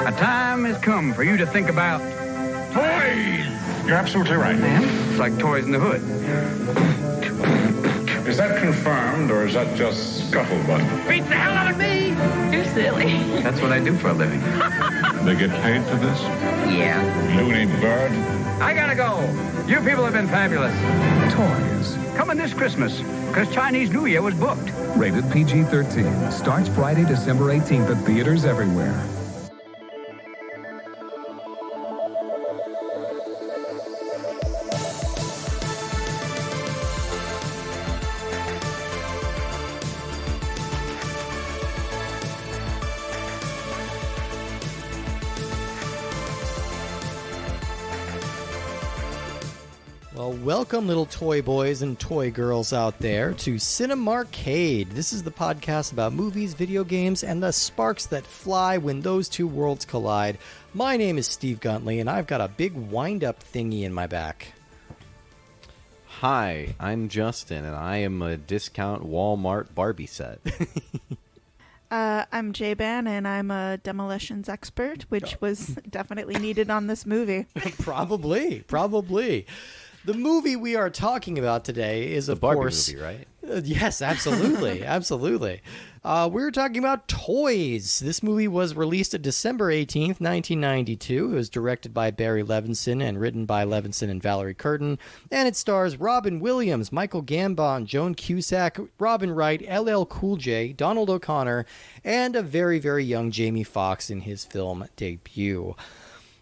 A time has come for you to think about toys. You're absolutely right. It's like toys in the hood. Is that confirmed, or is that just scuttlebutt? Beats the hell out of me. You're silly. That's what I do for a living. They get paid for this? Yeah. Looney bird? I gotta go. You people have been fabulous. Toys. Coming this Christmas, because Chinese New Year was booked. Rated PG-13. Starts Friday, December 18th at theaters everywhere. Well, welcome, little toy boys and toy girls out there, to Cinemarcade. This is the podcast about movies, video games, and the sparks that fly when those two worlds collide. My name is Steve Guntley, and I've got a big wind-up thingy in my back. Hi, I'm Justin, and I am a discount Walmart Barbie set. I'm J-Ban, and I'm a demolitions expert, which was definitely needed on this movie. Probably. The movie we are talking about today is, of Barbie course... movie, right? Yes, absolutely. Absolutely. We're talking about Toys. This movie was released on December 18th, 1992. It was directed by Barry Levinson and written by Levinson and Valerie Curtin. And it stars Robin Williams, Michael Gambon, Joan Cusack, Robin Wright, LL Cool J, Donald O'Connor, and a very, very young Jamie Foxx in his film debut.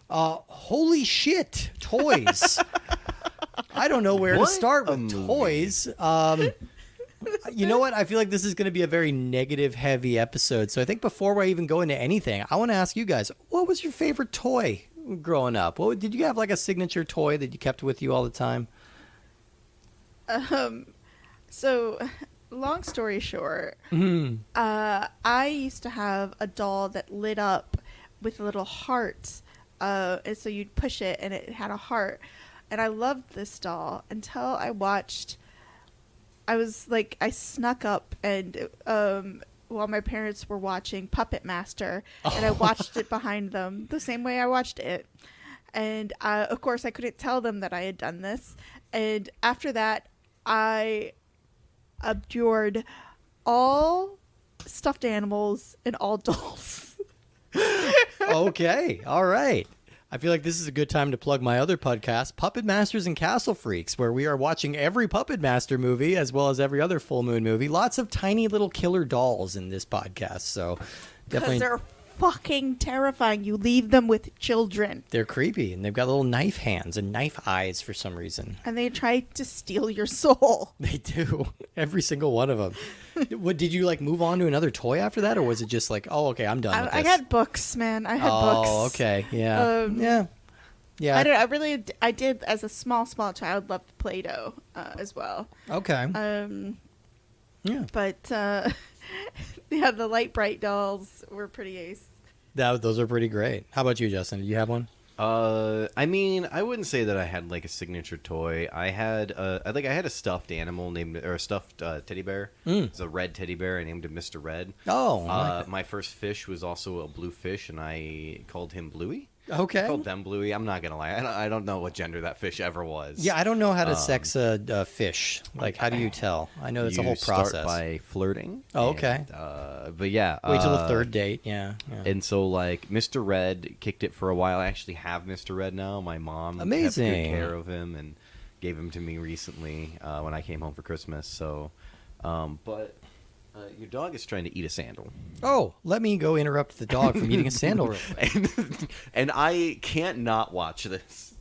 Holy shit, Toys. I don't know where to start with toys. You know what? I feel like this is going to be a very negative, heavy episode. So I think before I even go into anything, I want to ask you guys, what was your favorite toy growing up? Did you have like a signature toy that you kept with you all the time? So, long story short, I used to have a doll that lit up with little hearts. And so you'd push it and it had a heart. And I loved this doll until I snuck up and while my parents were watching Puppet Master, and I watched it behind them the same way I watched it. And of course, I couldn't tell them that I had done this. And after that, I abjured all stuffed animals and all dolls. Okay, all right. I feel like this is a good time to plug my other podcast, Puppet Masters and Castle Freaks, where we are watching every Puppet Master movie as well as every other full moon movie. Lots of tiny little killer dolls in this podcast, so definitely. Because they're fucking terrifying. You leave them with children. They're creepy, and they've got little knife hands and knife eyes for some reason. And they try to steal your soul. They do. Every single one of them. Did you move on to another toy after that, or was it just like, oh, okay, I'm done with this? I had books, man. I had books. Oh, okay, yeah. Yeah. I did as a small child loved Play-Doh as well. Okay. Yeah. But yeah, the light bright dolls were pretty ace. Those are pretty great. How about you, Justin? Did you have one? I mean, I wouldn't say that I had like a signature toy. I had a stuffed animal a stuffed teddy bear. It's a red teddy bear. I named him Mr. Red. Oh, my first fish was also a blue fish, and I called him Bluey. Okay. I called them Bluey. I'm not gonna lie. I don't know what gender that fish ever was. Yeah, I don't know how to sex a fish. Like, how do you tell? I know it's a whole process. You start by flirting. Oh, okay. But yeah. Wait till the third date. Yeah. And so, Mr. Red kicked it for a while. I actually have Mr. Red now. My mom Amazing. kept good care of him and gave him to me recently when I came home for Christmas. So, but your dog is trying to eat a sandal. Oh, let me go interrupt the dog from eating a sandal real quick. And I can't not watch this.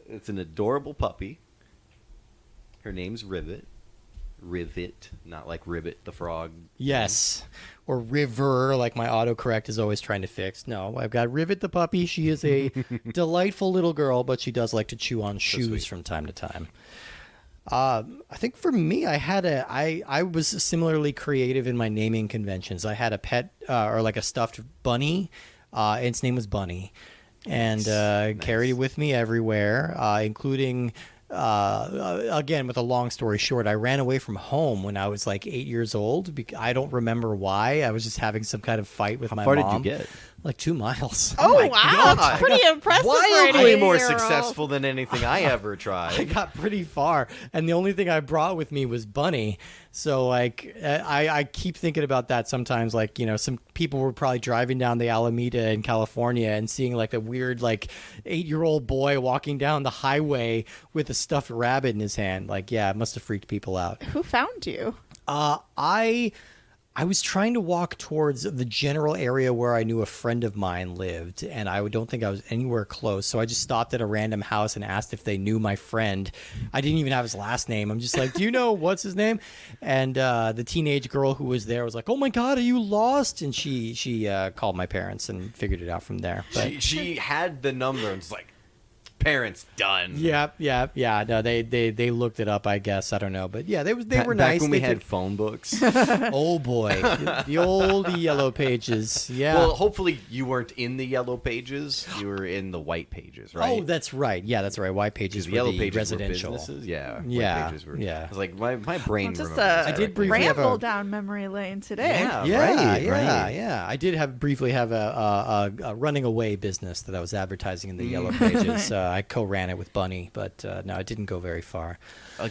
It's an adorable puppy. Her name's Rivet. Rivet, not like Ribbit the frog. Yes. Or River, like my autocorrect is always trying to fix. No, I've got Rivet the puppy. She is a delightful little girl, but she does like to chew on shoes from time to time. I think for me, I was similarly creative in my naming conventions. I had a pet or like a stuffed bunny, and its name was Bunny, and carried it with me everywhere, including again, with a long story short, I ran away from home when I was like 8 years old. I don't remember why. I was just having some kind of fight with my far mom. did you get? Like 2 miles. Oh, my wow. God. That's pretty impressive. for an Wildly more 8-year-old. successful than anything I ever I tried. got pretty far, and the only thing I brought with me was Bunny. So like, I keep thinking about that sometimes. Like, some people were probably driving down the Alameda in California and seeing like a weird like 8-year-old boy walking down the highway with a stuffed rabbit in his hand. Like, yeah, it must have freaked people out. Who found you? I was trying to walk towards the general area where I knew a friend of mine lived, and I don't think I was anywhere close. So I just stopped at a random house and asked if they knew my friend. I didn't even have his last name. I'm just like, do you know what's his name? And the teenage girl who was there was like, oh my God, are you lost? And she called my parents and figured it out from there. But She had the number and was like, parents done. yeah. No, they looked it up, I guess. I don't know, but yeah, they were Back nice. when They we had took- phone books. oh boy, the old yellow pages. Yeah. Well, hopefully you weren't in the yellow pages. You were in the white pages, right? Oh, that's right. Yeah, that's right. White pages the were yellow the pages residential. were businesses. Yeah. Yeah, White pages were. yeah. I was like, my brain Just remembers. a I did briefly have ramble a- down memory lane today. Yeah. Yeah, right. yeah. I did briefly have a running away business that I was advertising in the yellow pages. I co-ran it with Bunny, but no, it didn't go very far.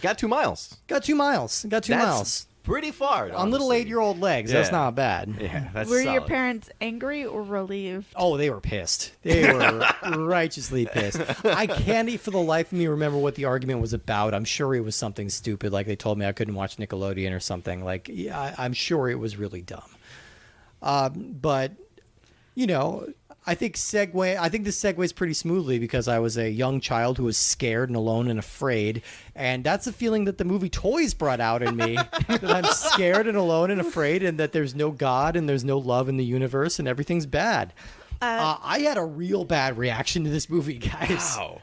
Got 2 miles. Got 2 miles. That's miles pretty far. on little honestly. 8-year-old legs. That's Yeah. not bad. Yeah, that's Were your solid. parents angry or relieved? Oh, they were pissed. They were righteously pissed. I can't for the life of me remember what the argument was about. I'm sure it was something stupid, like they told me I couldn't watch Nickelodeon or something. Like, yeah, I'm sure it was really dumb. But, I think this segues pretty smoothly because I was a young child who was scared and alone and afraid. And that's a feeling that the movie Toys brought out in me, that I'm scared and alone and afraid and that there's no God and there's no love in the universe and everything's bad. I had a real bad reaction to this movie, guys. Wow.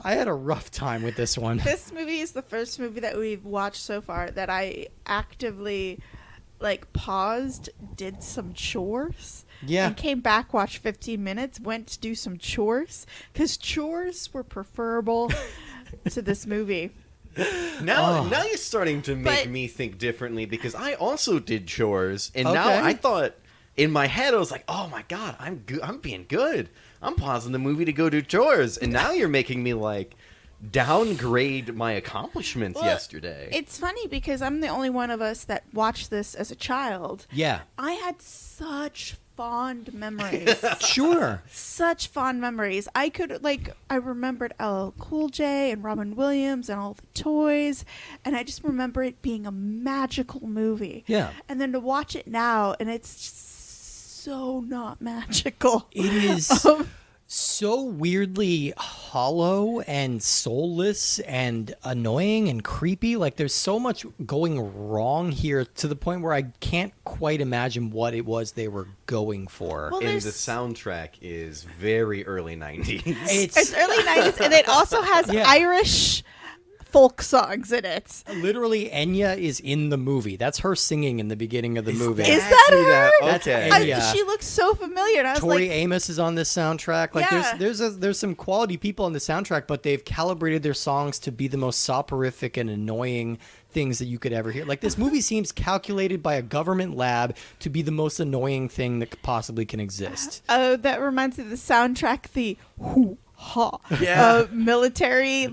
I had a rough time with this one. This movie is the first movie that we've watched so far that I actively paused, did some chores. Yeah. And came back, watched 15 minutes, went to do some chores because chores were preferable to this movie. Now you're starting to make But- me think differently because I also did chores, and now Okay. I thought in my head I was like, "Oh my God, I'm good. I'm being good. I'm pausing the movie to go do chores," and now you're making me downgrade my accomplishments Well, yesterday. It's funny because I'm the only one of us that watched this as a child. Yeah. I had such fond memories. Sure. Such fond memories. I remembered LL Cool J and Robin Williams and all the toys, and I just remember it being a magical movie. Yeah. And then to watch it now, and it's just so not magical. It is Um, so weirdly hollow and soulless and annoying and creepy. Like there's so much going wrong here to the point where I can't quite imagine what it was they were going for. Well, and there's- the soundtrack is very early 90s. It's early 90s, and it also has Yeah. Irish folk songs in it. Literally, Enya is in the movie. That's her singing in the beginning of the movie. Is that Who her? That's Okay. Enya. She looks so familiar. And I was Tori like, Amos is on this soundtrack. Like Yeah. there's some quality people on the soundtrack, but they've calibrated their songs to be the most soporific and annoying things that you could ever hear. Like this movie seems calculated by a government lab to be the most annoying thing that possibly can exist. oh, that reminds me of the soundtrack, the hoo ha Yeah. military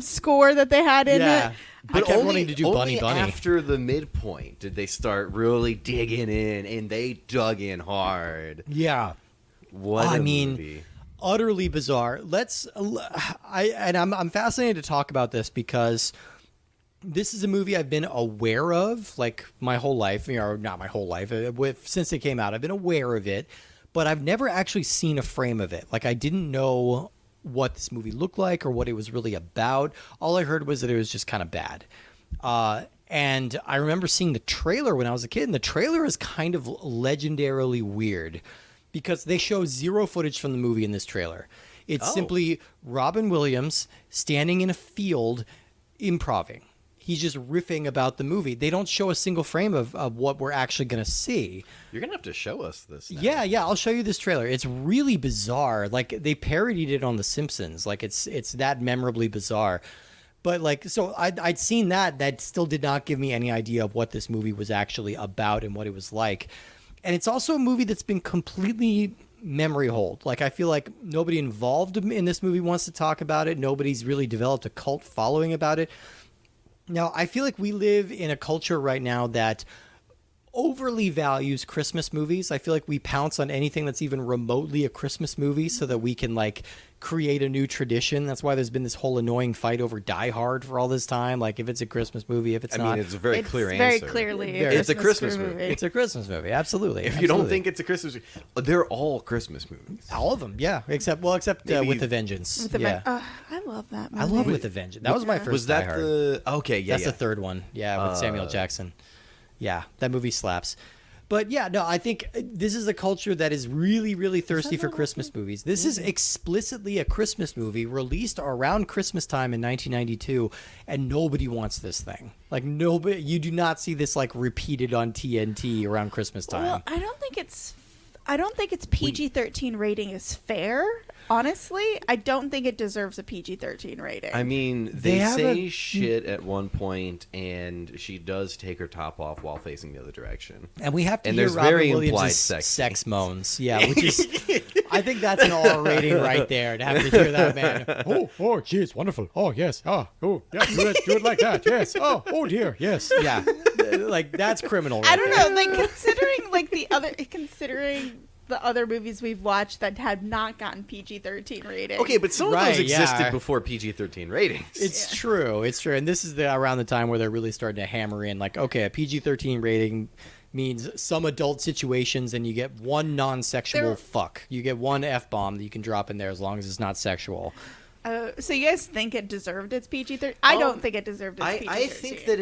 score that they had in Yeah. it. I kept wanting to do Bunny Bunny. After the midpoint did they start really digging in, and they dug in hard. Yeah. What I a mean, movie. utterly bizarre. I'm fascinated to talk about this because this is a movie I've been aware of like my whole life, not my whole life, since it came out. I've been aware of it, but I've never actually seen a frame of it. Like I didn't know what this movie looked like or what it was really about. All I heard was that it was just kind of bad. And I remember seeing the trailer when I was a kid, and the trailer is kind of legendarily weird because they show zero footage from the movie in this trailer. It's simply Robin Williams standing in a field improving. He's just riffing about the movie. They don't show a single frame of what we're actually going to see. You're gonna have to show us this now. Yeah, I'll show you this trailer. It's really bizarre. Like they parodied it on The Simpsons. Like it's that memorably bizarre. But like, so I'd seen that. That still did not give me any idea of what this movie was actually about and what it was like. And it's also a movie that's been completely memory hold. Like, I feel like nobody involved in this movie wants to talk about it. Nobody's really developed a cult following about it. Now, I feel like we live in a culture right now that overly values Christmas movies. I feel like we pounce on anything that's even remotely a Christmas movie so that we can like create a new tradition. That's why there's been this whole annoying fight over Die Hard for all this time. Like, if it's a Christmas movie, if it's not. I mean, it's a very clear answer. Very clearly, It's a Christmas movie. It's a Christmas movie, absolutely. If you don't think it's a Christmas movie, they're all Christmas movies. all of them, yeah, except With a Vengeance. With the yeah, I love that movie. I love With a Vengeance. That was my first. Was Die that Hard. the? Okay, yeah, That's the third one. Yeah, with Samuel Jackson. Yeah, that movie slaps. But yeah, no, I think this is a culture that is really, really thirsty for Christmas movies. This is explicitly a Christmas movie released around Christmas time in 1992, and nobody wants this thing. Like, nobody, you do not see this like repeated on TNT around Christmas time. Well, I don't think its PG-13 rating is fair. Honestly, I don't think it deserves a PG-13 rating. I mean, They they have say shit at one point, and she does take her top off while facing the other direction. And we have to And hear there's Robin very implied Williams' sex sex moans. Yeah, which is, I think that's an R rating right there to have to hear that, man. Oh, geez, wonderful. Oh, yes. Yeah, do it like that. Yes. Oh, dear. Yes. Yeah, like that's criminal. Right I don't there. know, like considering the other movies we've watched that have not gotten PG-13 rating. Okay, but some of Right, those existed yeah. before PG-13 ratings. It's true. It's true. And this is around the time where they're really starting to hammer in, like, okay, a PG-13 rating means some adult situations, and you get one non-sexual fuck. You get one F-bomb that you can drop in there as long as it's not sexual. So you guys think it deserved its PG-13? I don't think it deserved its PG-13. I think that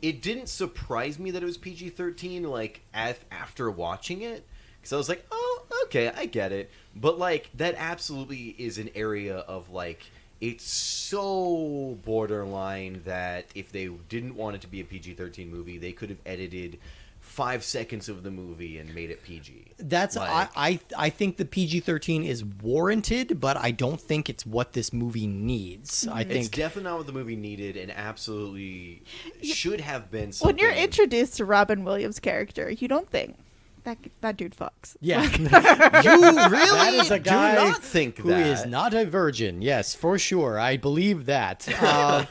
it didn't surprise me that it was PG-13, like, after watching it. Because I was like, oh, okay, I get it. But, like, that absolutely is an area of, like, it's so borderline that if they didn't want it to be a PG-13 movie, they could have edited 5 seconds of the movie and made it PG. That's Like- I think the PG-13 is warranted, but I don't think it's what this movie needs. I It's think definitely not what the movie needed, and absolutely should have been When something. you're introduced to Robin Williams' character, you don't think that dude fucks. yeah. You really That is a guy do not think who that. is not a virgin. Yes, for sure. I believe that. All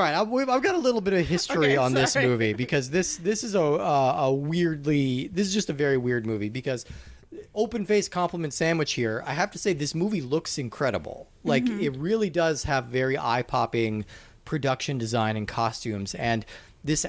right, I've got a little bit of history Okay, on this sorry. movie because this is this is just a very weird movie because open face compliment sandwich here. I have to say this movie looks incredible. Like it really does have very eye popping production design and costumes, and this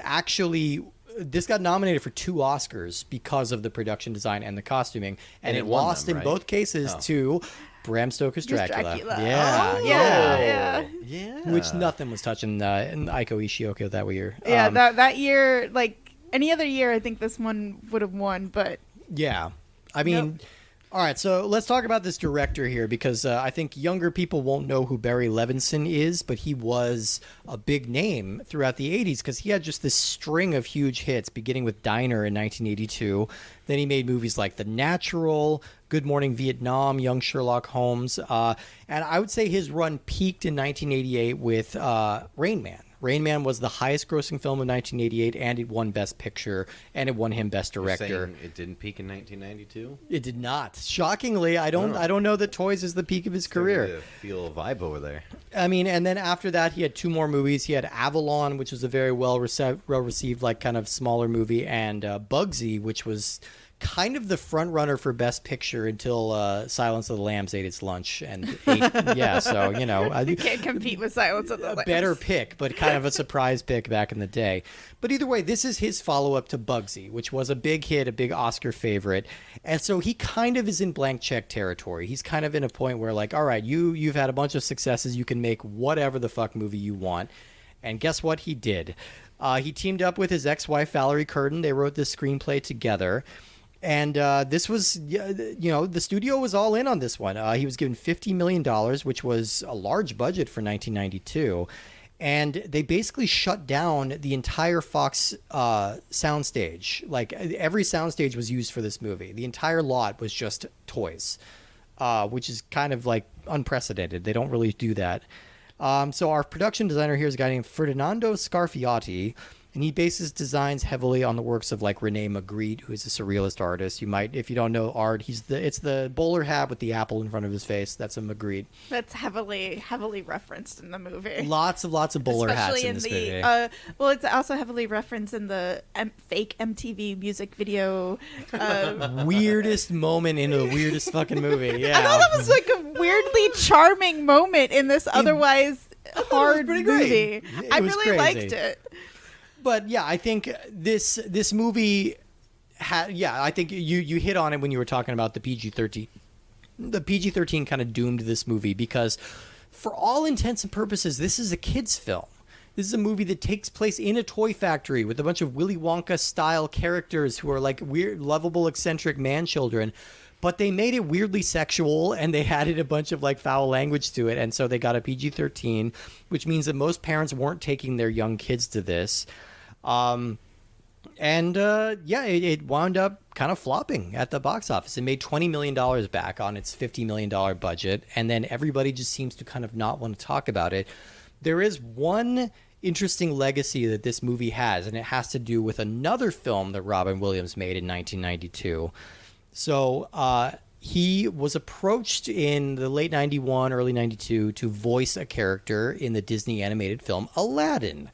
got nominated for 2 Oscars because of the production design and the costuming, and it it won lost them, in right? both cases to Bram Stoker's Dracula. Yeah, Oh, yeah. yeah. Which nothing was touching in Aiko Ishioka that year. Yeah, that year, like any other year, I think this one would have won, but Yeah. I mean, all right, so let's talk about this director here because I think younger people won't know who Barry Levinson is, but he was a big name throughout the 80s because he had just this string of huge hits, beginning with Diner in 1982. Then he made movies like The Natural, Good Morning Vietnam, Young Sherlock Holmes. And I would say his run peaked in 1988 with Rain Man. Rain Man was the highest grossing film of 1988, and it won Best Picture, and it won him Best You're Director. saying it didn't peak in 1992? It did not. Shockingly, I don't know that Toys is the peak of his career. Feel a vibe over there. I mean, and then after that, he had 2 more movies. He had Avalon, which was a very well received, like kind of smaller movie, and Bugsy, which was kind of the front runner for Best Picture until Silence of the Lambs ate its lunch and ate. Yeah, so you know, you can't compete with Silence of the Lambs. better pick, but kind of a surprise pick back in the day. But either way, this is his follow-up to Bugsy, which was a big hit, a big Oscar favorite. And so he kind of is in blank check territory. He's kind of in a point where, like, all right, you've had a bunch of successes. You can make whatever the fuck movie you want. And guess what he did? He teamed up with his ex-wife, Valerie Curtin. They wrote this screenplay together. And this was, the studio was all in on this one. He was given $50 million, which was a large budget for 1992. And they basically shut down the entire Fox soundstage. Like, every soundstage was used for this movie. The entire lot was just toys, which is kind of, like, unprecedented. They don't really do that. So our production designer here is a guy named Ferdinando Scarfiotti, and he bases designs heavily on the works of like Rene Magritte, who is a surrealist artist. You might, if you don't know art, it's the bowler hat with the apple in front of his face. That's a Magritte. That's heavily referenced in the movie. Lots of bowler hats in this movie. Well, it's also heavily referenced in the fake MTV music video. Weirdest moment in the weirdest fucking movie. Yeah, I thought that was like a weirdly charming moment in this otherwise hard pretty movie. great. I It was really crazy. liked it. But yeah, I think this movie I think you hit on it when you were talking about the PG-13. The PG-13 kind of doomed this movie because for all intents and purposes, this is a kid's film. This is a movie that takes place in a toy factory with a bunch of Willy Wonka style characters who are like weird, lovable, eccentric man children. But they made it weirdly sexual, and they added a bunch of like foul language to it, and so they got a PG-13, which means that most parents weren't taking their young kids to this. It wound up kind of flopping at the box office. It made $20 million back on its $50 million budget, and then everybody just seems to kind of not want to talk about it. There is one interesting legacy that this movie has, and it has to do with another film that Robin Williams made in 1992. So he was approached in the late 91, early 92 to voice a character in the Disney animated film Aladdin.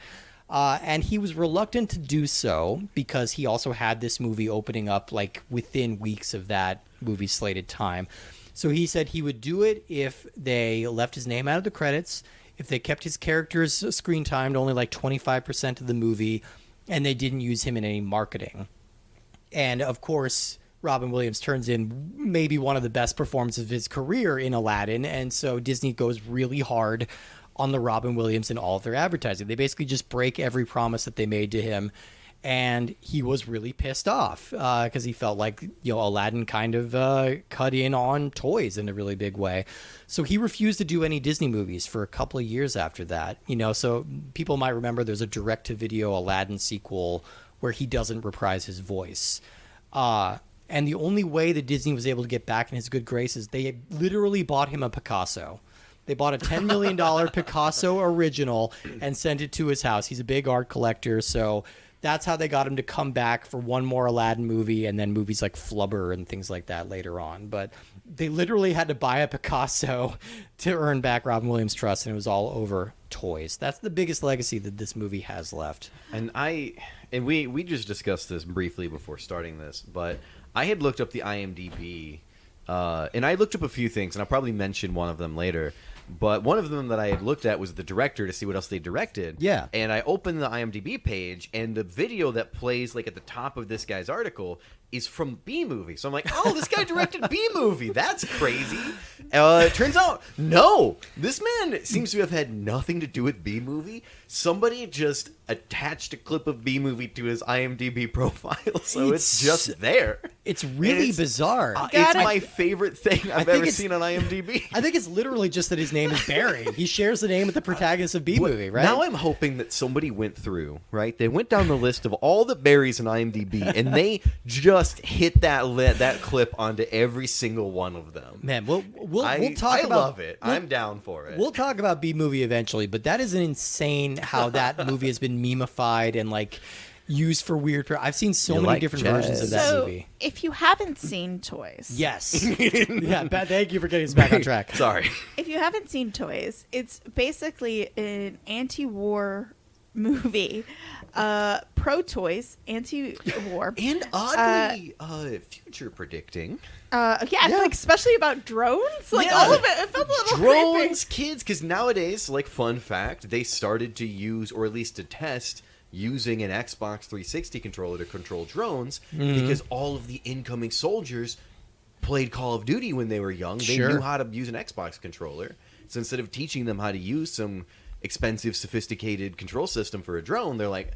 And he was reluctant to do so because he also had this movie opening up like within weeks of that movie's slated time. So he said he would do it if they left his name out of the credits, if they kept his character's screen time to only like 25% of the movie, and they didn't use him in any marketing. And of course, Robin Williams turns in maybe one of the best performances of his career in Aladdin, and so Disney goes really hard on the Robin Williams in all of their advertising. They basically just break every promise that they made to him, and he was really pissed off because he felt like Aladdin kind of cut in on toys in a really big way. So he refused to do any Disney movies for a couple of years after that. So people might remember there's a direct-to-video Aladdin sequel where he doesn't reprise his voice. And the only way that Disney was able to get back in his good graces, they literally bought him a Picasso. They bought a $10 million Picasso original and sent it to his house. He's a big art collector, so that's how they got him to come back for one more Aladdin movie and then movies like Flubber and things like that later on. But they literally had to buy a Picasso to earn back Robin Williams' trust, and it was all over toys. That's the biggest legacy that this movie has left. And we just discussed this briefly before starting this, but I had looked up the IMDb, and I looked up a few things, and I'll probably mention one of them later. But one of them that I had looked at was the director to see what else they directed. Yeah. And I opened the IMDb page, and the video that plays like at the top of this guy's article is from B-Movie. So I'm like, oh, this guy directed B-Movie. That's crazy. It turns out, no. This man seems to have had nothing to do with B-Movie. Somebody just attached a clip of B-Movie to his IMDb profile, so it's just there. It's really bizarre. It's my favorite thing I've ever seen on IMDb. I think it's literally just that his name is Barry. He shares the name with the protagonist of B-Movie, right? Now I'm hoping that somebody went through, right? They went down the list of all the Barrys in IMDb, and they just hit that clip onto every single one of them. Man, we'll talk I about. love it. I'm down for it. We'll talk about B-Movie eventually, but that is an insane how that movie has been memeified and like used for weird. I've seen so many different versions of that movie. If you haven't seen Toys, Yes. Yeah, thank you for getting us back on track. Sorry. if you haven't seen Toys, it's basically an anti-war movie, pro-toys, anti-war, And oddly, future predicting. like especially about drones, like Yeah. all of it. It felt a little Drones, creepy. kids, because nowadays, like, fun fact, they started to use, or at least to test, using an Xbox 360 controller to control drones because all of the incoming soldiers played Call of Duty when they were young. They Sure. knew how to use an Xbox controller. So instead of teaching them how to use some expensive, sophisticated control system for a drone, they're like,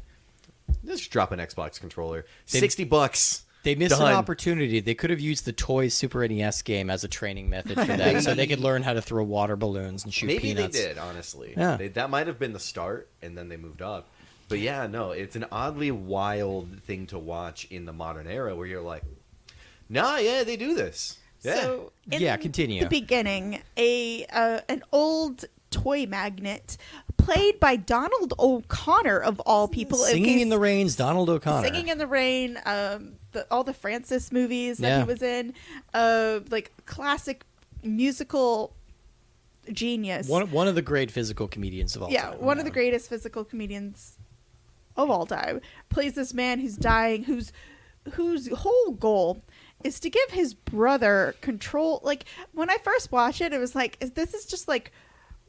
just drop an Xbox controller. $60. They missed Done. an opportunity. They could have used the Toys Super NES game as a training method for them, so they could learn how to throw water balloons and shoot Maybe peanuts. they did, honestly. Yeah. That might have been the start, and then they moved up. But yeah, no, it's an oddly wild thing to watch in the modern era where you're like, nah, yeah, they do this. Yeah. So in Yeah, continue. the beginning, an old toy magnate, played by Donald O'Connor of all people. Singing in the Rain's Donald O'Connor. Singing in the Rain, all the Francis movies that he was in, like classic musical genius. One of the great physical comedians of all time. Yeah, one of the greatest physical comedians of all time. Plays this man who's dying, whose whole goal is to give his brother control. Like, when I first watched it, it was like, this is just like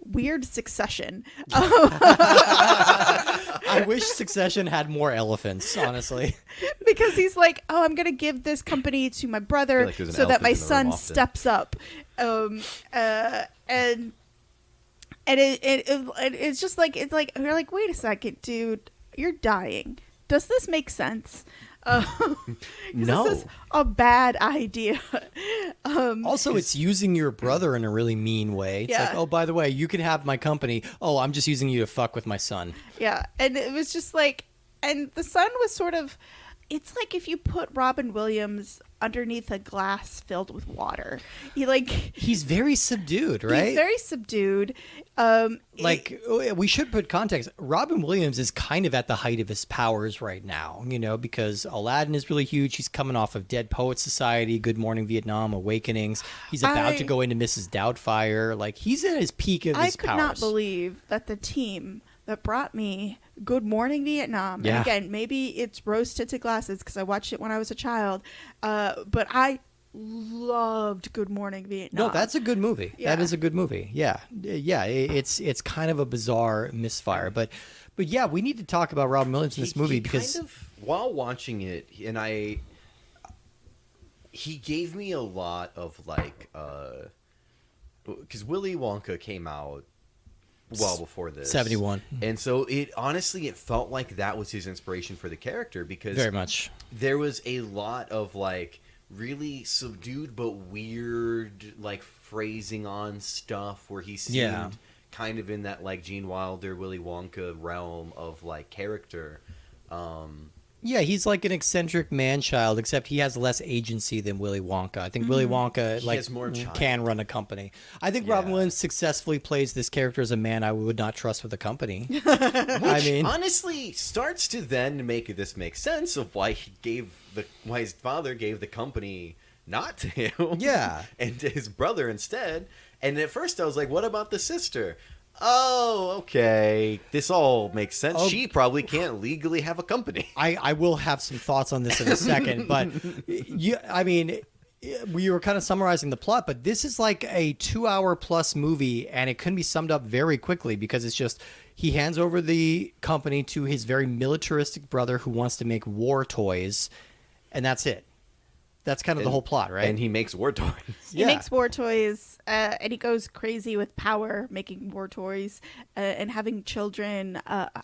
weird Succession. I wish Succession had more elephants, honestly. Because he's like, oh, I'm gonna give this company to my brother like there's an so that elephant my in the room son often. steps up, and it's just like, it's like, you're like, wait a second, dude, you're dying. Does this make sense? No. This is a bad idea. Also, it's using your brother in a really mean way. It's Yeah. like, oh, by the way, you can have my company. Oh, I'm just using you to fuck with my son. Yeah, and it was just like, and the son was sort of, it's like if you put Robin Williams underneath a glass filled with water. He's very subdued, right? He's very subdued. We should put context. Robin Williams is kind of at the height of his powers right now, because Aladdin is really huge. He's coming off of Dead Poets Society, Good Morning Vietnam, Awakenings. He's about to go into Mrs. Doubtfire. Like, he's at his peak of his I could powers. not believe that the team that brought me Good Morning Vietnam, Yeah. and again, maybe it's rose-tinted glasses because I watched it when I was a child, but I loved Good Morning Vietnam. No, that's a good movie. Yeah. That is a good movie. Yeah. It's kind of a bizarre misfire, but yeah, we need to talk about Robin Williams in this movie because kind of, while watching it, and he gave me a lot of because Willy Wonka came out well before this, 71, and so it felt like that was his inspiration for the character, because very much there was a lot of really subdued but weird phrasing on stuff where he seemed kind of in that Gene Wilder, Willy Wonka realm of character. Yeah, he's like an eccentric man-child, except he has less agency than Willy Wonka. I think Willy Wonka has more child. can run a company. I think Robin Williams successfly plays this character as a man I would not trust with a company. I mean, honestly, starts to then make this make sense of why his father gave the company not to him, and to his brother instead. And at first, I was like, "What about the sister?" Oh, okay. This all makes sense. Oh. She probably can't legally have a company. I will have some thoughts on this in a second, but we were kind of summarizing the plot, but this is like a 2-hour plus movie, and it can be summed up very quickly because it's just he hands over the company to his very militaristic brother who wants to make war toys, and that's it. That's kind of the whole plot, right? And he makes war toys. He makes war toys, and he goes crazy with power, making war toys, and having children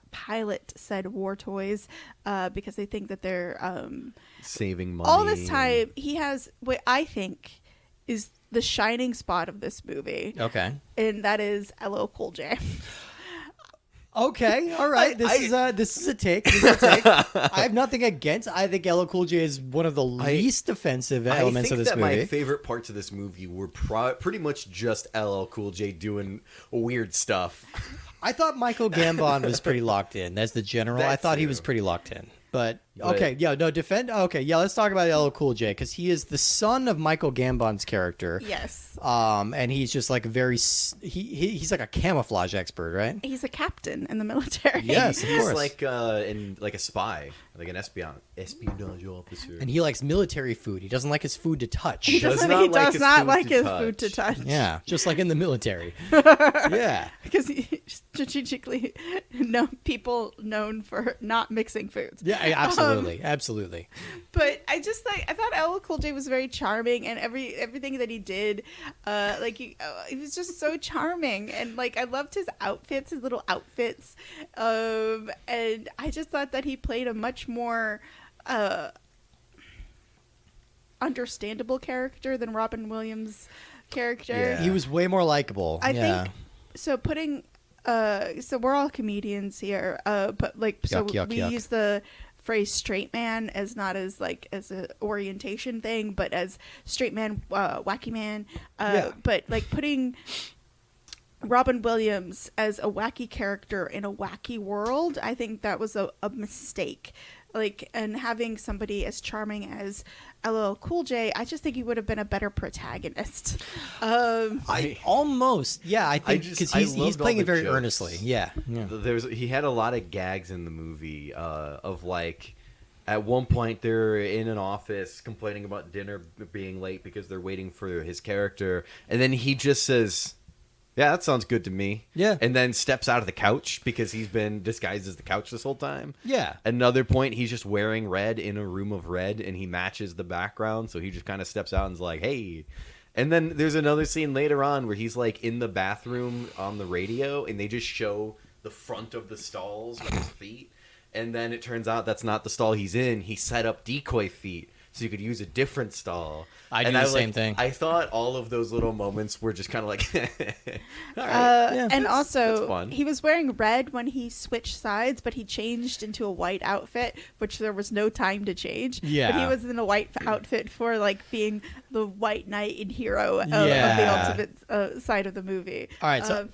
pilot said war toys because they think that they're saving money. all this time. He has what I think is the shining spot of this movie. Okay. And that is LL Cool J. Okay, all right. This is a take. This is a take. I have nothing against. I think LL Cool J is one of the least offensive elements of this movie. I think that my favorite parts of this movie were pretty much just LL Cool J doing weird stuff. I thought Michael Gambon was pretty locked in. As the general, I thought he was pretty locked in. But okay, let's talk about LL Cool J because he is the son of Michael Gambon's character. Yes. And he's just like he's like a camouflage expert, right? He's a captain in the military. Yes, of He's course. like a spy, like an espionage officer. And he likes military food. He doesn't like his food to touch. He does not not like like his his food food to to touch. Yeah, just like in the military. Yeah. Because he strategically people known for not mixing foods. Yeah, absolutely. Absolutely. But I thought LL Cool J was very charming, and everything that he did, he was just so charming, and I loved his outfits, his little outfits, and I just thought that he played a much more understandable character than Robin Williams' character. Yeah. He was way more likable. I think so. So we're all comedians here, but Yuck. we use the phrase straight man as not as as a orientation thing, but as straight man, wacky man. But putting Robin Williams as a wacky character in a wacky world, I think that was a mistake. Like, and having somebody as charming as LL Cool J, I just think he would have been a better protagonist. I think because he's playing it very earnestly. Yeah. He had a lot of gags in the movie of like, at one point they're in an office complaining about dinner being late because they're waiting for his character, and then he just says, "Yeah, that sounds good to me." Yeah. And then steps out of the couch because he's been disguised as the couch this whole time. Yeah. Another point, he's just wearing red in a room of red, and he matches the background, so he just kind of steps out and is like, "Hey." And then there's another scene later on where he's like in the bathroom on the radio, and they just show the front of the stalls with his feet. And then it turns out that's not the stall he's in. He set up decoy feet so you could use a different stall. I do the same thing. I thought all of those little moments were just kind of like, all right. And that's also, fun. he was wearing red when he switched sides, but he changed into a white outfit, which there was no time to change. Yeah. But he was in a white outfit for like being the white knight and hero of the Yeah. ultimate side of the movie. All right, so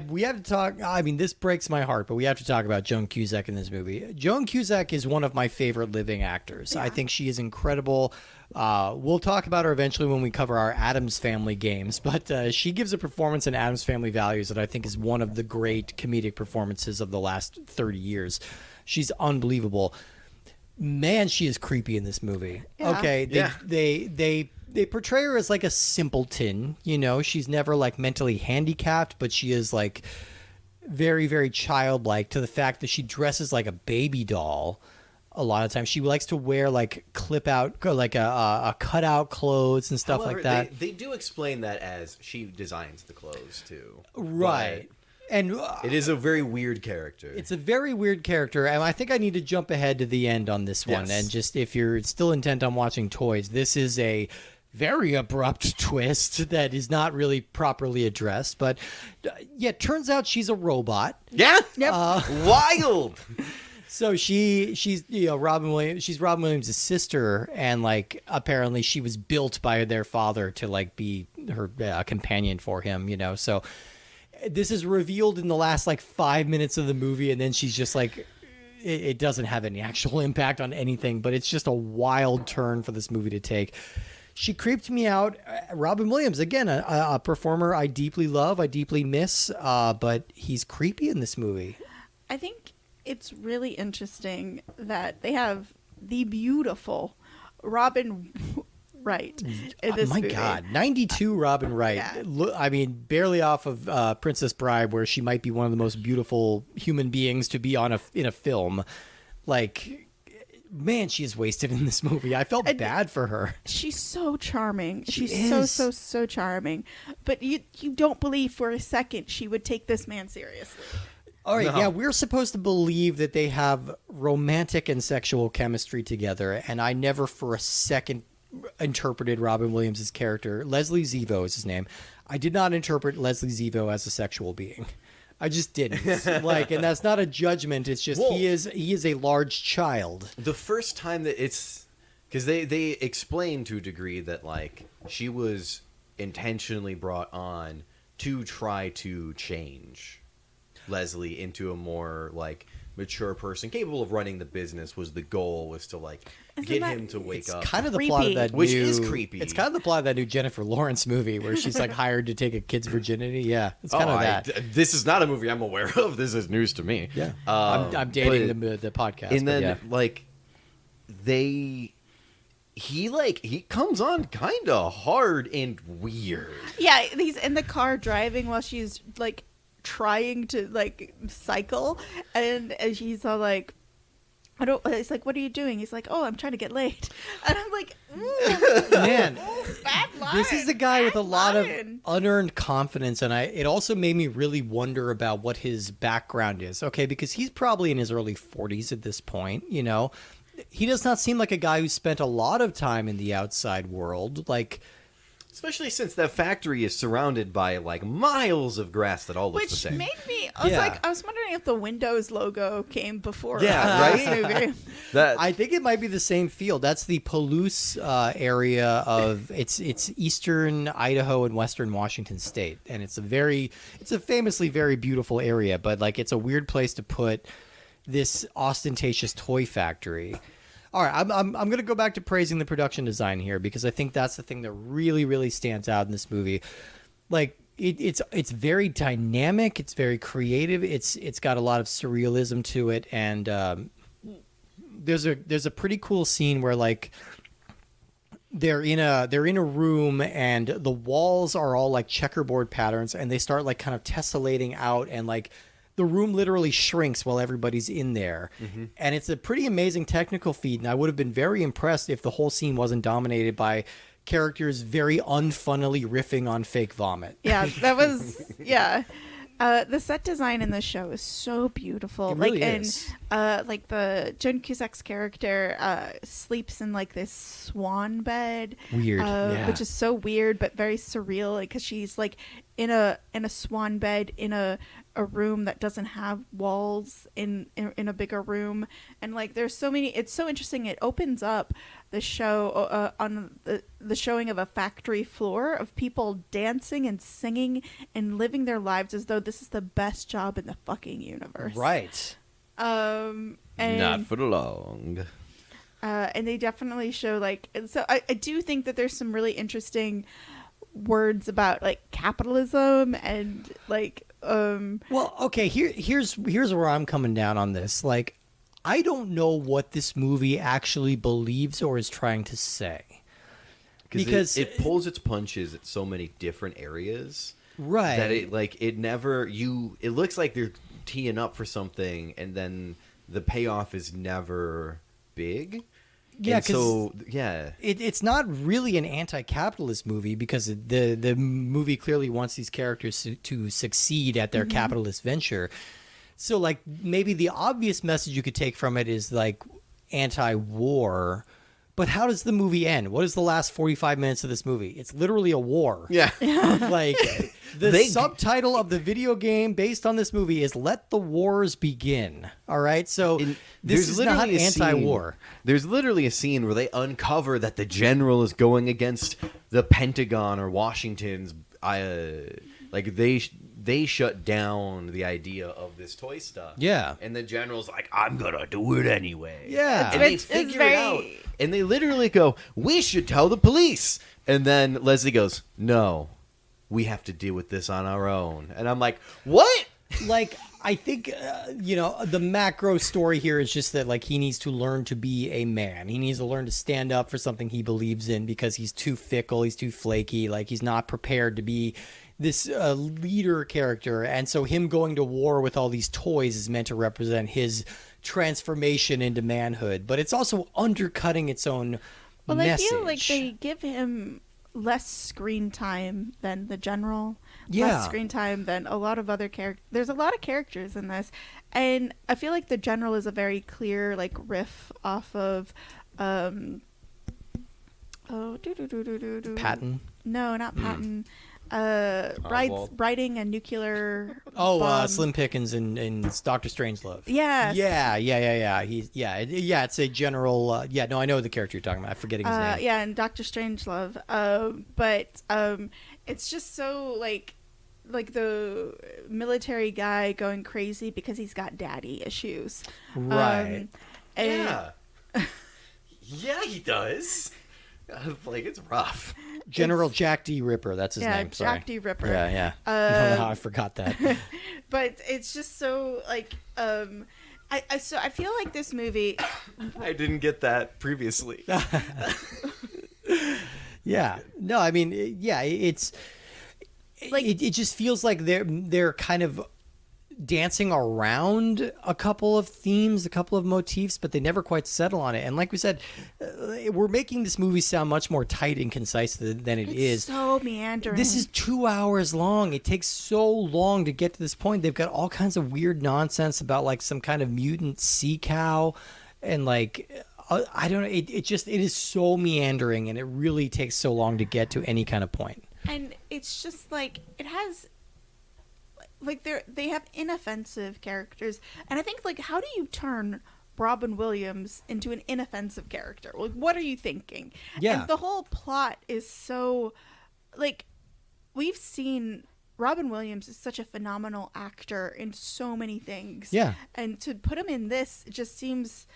we have to talk. I mean, this breaks my heart, but we have to talk about Joan Cusack in this movie. Joan Cusack is one of my favorite living actors. I think she is incredible. We'll talk about her eventually when we cover our Addams Family games, but she gives a performance in Addams Family Values that I think is one of the great comedic performances of the last 30 years. She's unbelievable. Man, she is creepy in this movie. Yeah. Okay, they portray her as like a simpleton, you know. She's never like mentally handicapped, but she is like very, very childlike to the fact that she dresses like a baby doll. A lot of times she likes to wear like clip out, like a cutout clothes and stuff However, like that. They do explain that as she designs the clothes too. Right. And it is a very weird character. It's a very weird character, and I think I need to jump ahead to the end on this one. Yes. And just if you're still intent on watching Toys, this is a very abrupt twist that is not really properly addressed. But yeah, it turns out she's a robot. Yeah. Yep. Wild. So she's Robin Williams. She's Robin Williams' sister, and like apparently she was built by their father to like be her companion for him. You know, so this is revealed in the last like 5 minutes of the movie, and then she's just like, it doesn't have any actual impact on anything, but it's just a wild turn for this movie to take. She creeped me out. Robin Williams, again, a performer I deeply love, I deeply miss, but he's creepy in this movie. I think it's really interesting that they have the beautiful Robin Wright in this movie. God, 92 Robin Wright. Yeah. I mean, barely off of Princess Bride, where she might be one of the most beautiful human beings to be on in a film. Like, man, she is wasted in this movie. I felt bad for her. She's so charming. She's is. so charming. But you don't believe for a second she would take this man seriously. All right, No. yeah, we're supposed to believe that they have romantic and sexual chemistry together, and I never for a second interpreted Robin Williams' character. Leslie Zevo is his name. I did not interpret Leslie Zevo as a sexual being. I just didn't. And that's not a judgment. It's just he is a large child. The first time that it's because they explain to a degree that like she was intentionally brought on to try to change Leslie into a more like mature person capable of running the business was the goal, was to like get him to wake up. Kind of the plot of that Which new, is creepy. It's kind of the plot of that new Jennifer Lawrence movie where she's like hired to take a kid's virginity. Yeah, it's kind of that. This is not a movie I'm aware of. This is news to me. Yeah, I'm dating the podcast. And then yeah. like he comes on kind of hard and weird. Yeah, he's in the car driving while she's like trying to like cycle, and she's all like, it's like, what are you doing? He's like, oh, I'm trying to get laid. And I'm like, Man, bad line. this is the guy with a lot of line. unearned confidence, and it also made me really wonder about what his background is. Okay, because he's probably in his early 40s at this point, you know. He does not seem like a guy who spent a lot of time in the outside world. Like, Especially since that factory is surrounded by like miles of grass that all looks the Which same. made me, I was wondering if the Windows logo came before Yeah, this right? movie. That I think it might be the same field. That's the Palouse area of it's eastern Idaho and western Washington State, and it's a famously very beautiful area. But like, it's a weird place to put this ostentatious toy factory. All right, I'm going to go back to praising the production design here because I think that's the thing that really, really stands out in this movie. Like, it's very dynamic, it's very creative, it's got a lot of surrealism to it, and there's a pretty cool scene where like they're in a room and the walls are all like checkerboard patterns, and they start like kind of tessellating out, and like the room literally shrinks while everybody's in there. Mm-hmm. And it's a pretty amazing technical feat, and I would have been very impressed if the whole scene wasn't dominated by characters very unfunnily riffing on fake vomit. Yeah, that was the set design in this show is so beautiful. It really like is. and like the Joan Cusack's character sleeps in like this swan bed. Weird, yeah. Which is so weird but very surreal because she's like in a swan bed in a room that doesn't have walls in a bigger room, and like there's so many. It's so interesting. It opens up the show on the showing of a factory floor of people dancing and singing and living their lives as though this is the best job in the fucking universe. Right. And not for long. and they definitely show like, so I do think that there's some really interesting words about like capitalism and like Well, okay, here's where I'm coming down on this. Like, I don't know what this movie actually believes or is trying to say. Because it pulls its punches at so many different areas. Right. That it looks like they're teeing up for something, and then the payoff is never big. Yeah, And so yeah, it's not really an anti-capitalist movie because the movie clearly wants these characters to succeed at their capitalist venture. So like maybe the obvious message you could take from it is like anti-war, but how does the movie end? What is the last 45 minutes of this movie? It's literally a war. yeah. Like the subtitle of the video game based on this movie is "Let the Wars Begin." All right, so this is not anti-war. There's literally a scene where they uncover that the general is going against the Pentagon or Washington's. Like they shut down the idea of this toy stuff. Yeah. And the general's like, I'm gonna do it anyway. Yeah. And they It's figure it out. And they literally go, we should tell the police. And then Leslie goes, no, we have to deal with this on our own. And I'm like, what? Like, I think, the macro story here is just that, like, he needs to learn to be a man. He needs to learn to stand up for something he believes in because he's too fickle, he's too flaky, like, he's not prepared to be this leader character. And so him going to war with all these toys is meant to represent his transformation into manhood. But it's also undercutting its own message. I feel like they give him less screen time than the general. Yeah. Less screen time than a lot of other characters. There's a lot of characters in this, and I feel like the general is a very clear like riff off of Patton? No, not Patton. Oswald. Writing a nuclear bomb. Slim Pickens in Doctor Strangelove. Yes. Yeah. It's a general. I know the character you're talking about. I'm forgetting his name. Yeah, and Doctor Strangelove. But it's just so like the military guy going crazy because he's got daddy issues. Right. And Yeah, he does. Like, it's rough. General Jack D. Ripper. That's his yeah, name. Sorry. Jack D. Ripper. Yeah. I don't know how I forgot that. But it's just so like I feel like this movie. I didn't get that previously. Yeah. No, I mean, yeah, it's Like- it just feels like they're kind of dancing around a couple of themes, a couple of motifs, but they never quite settle on it. And like we said, we're making this movie sound much more tight and concise than it is. So meandering. This is 2 hours long. It takes so long to get to this point. They've got all kinds of weird nonsense about like some kind of mutant sea cow and like I don't know. It is so meandering, and it really takes so long to get to any kind of point. And it's just like it has, like they have inoffensive characters, and I think like how do you turn Robin Williams into an inoffensive character? Like, what are you thinking? Yeah. And the whole plot is so, like, we've seen Robin Williams is such a phenomenal actor in so many things. Yeah. And to put him in this, it just seems,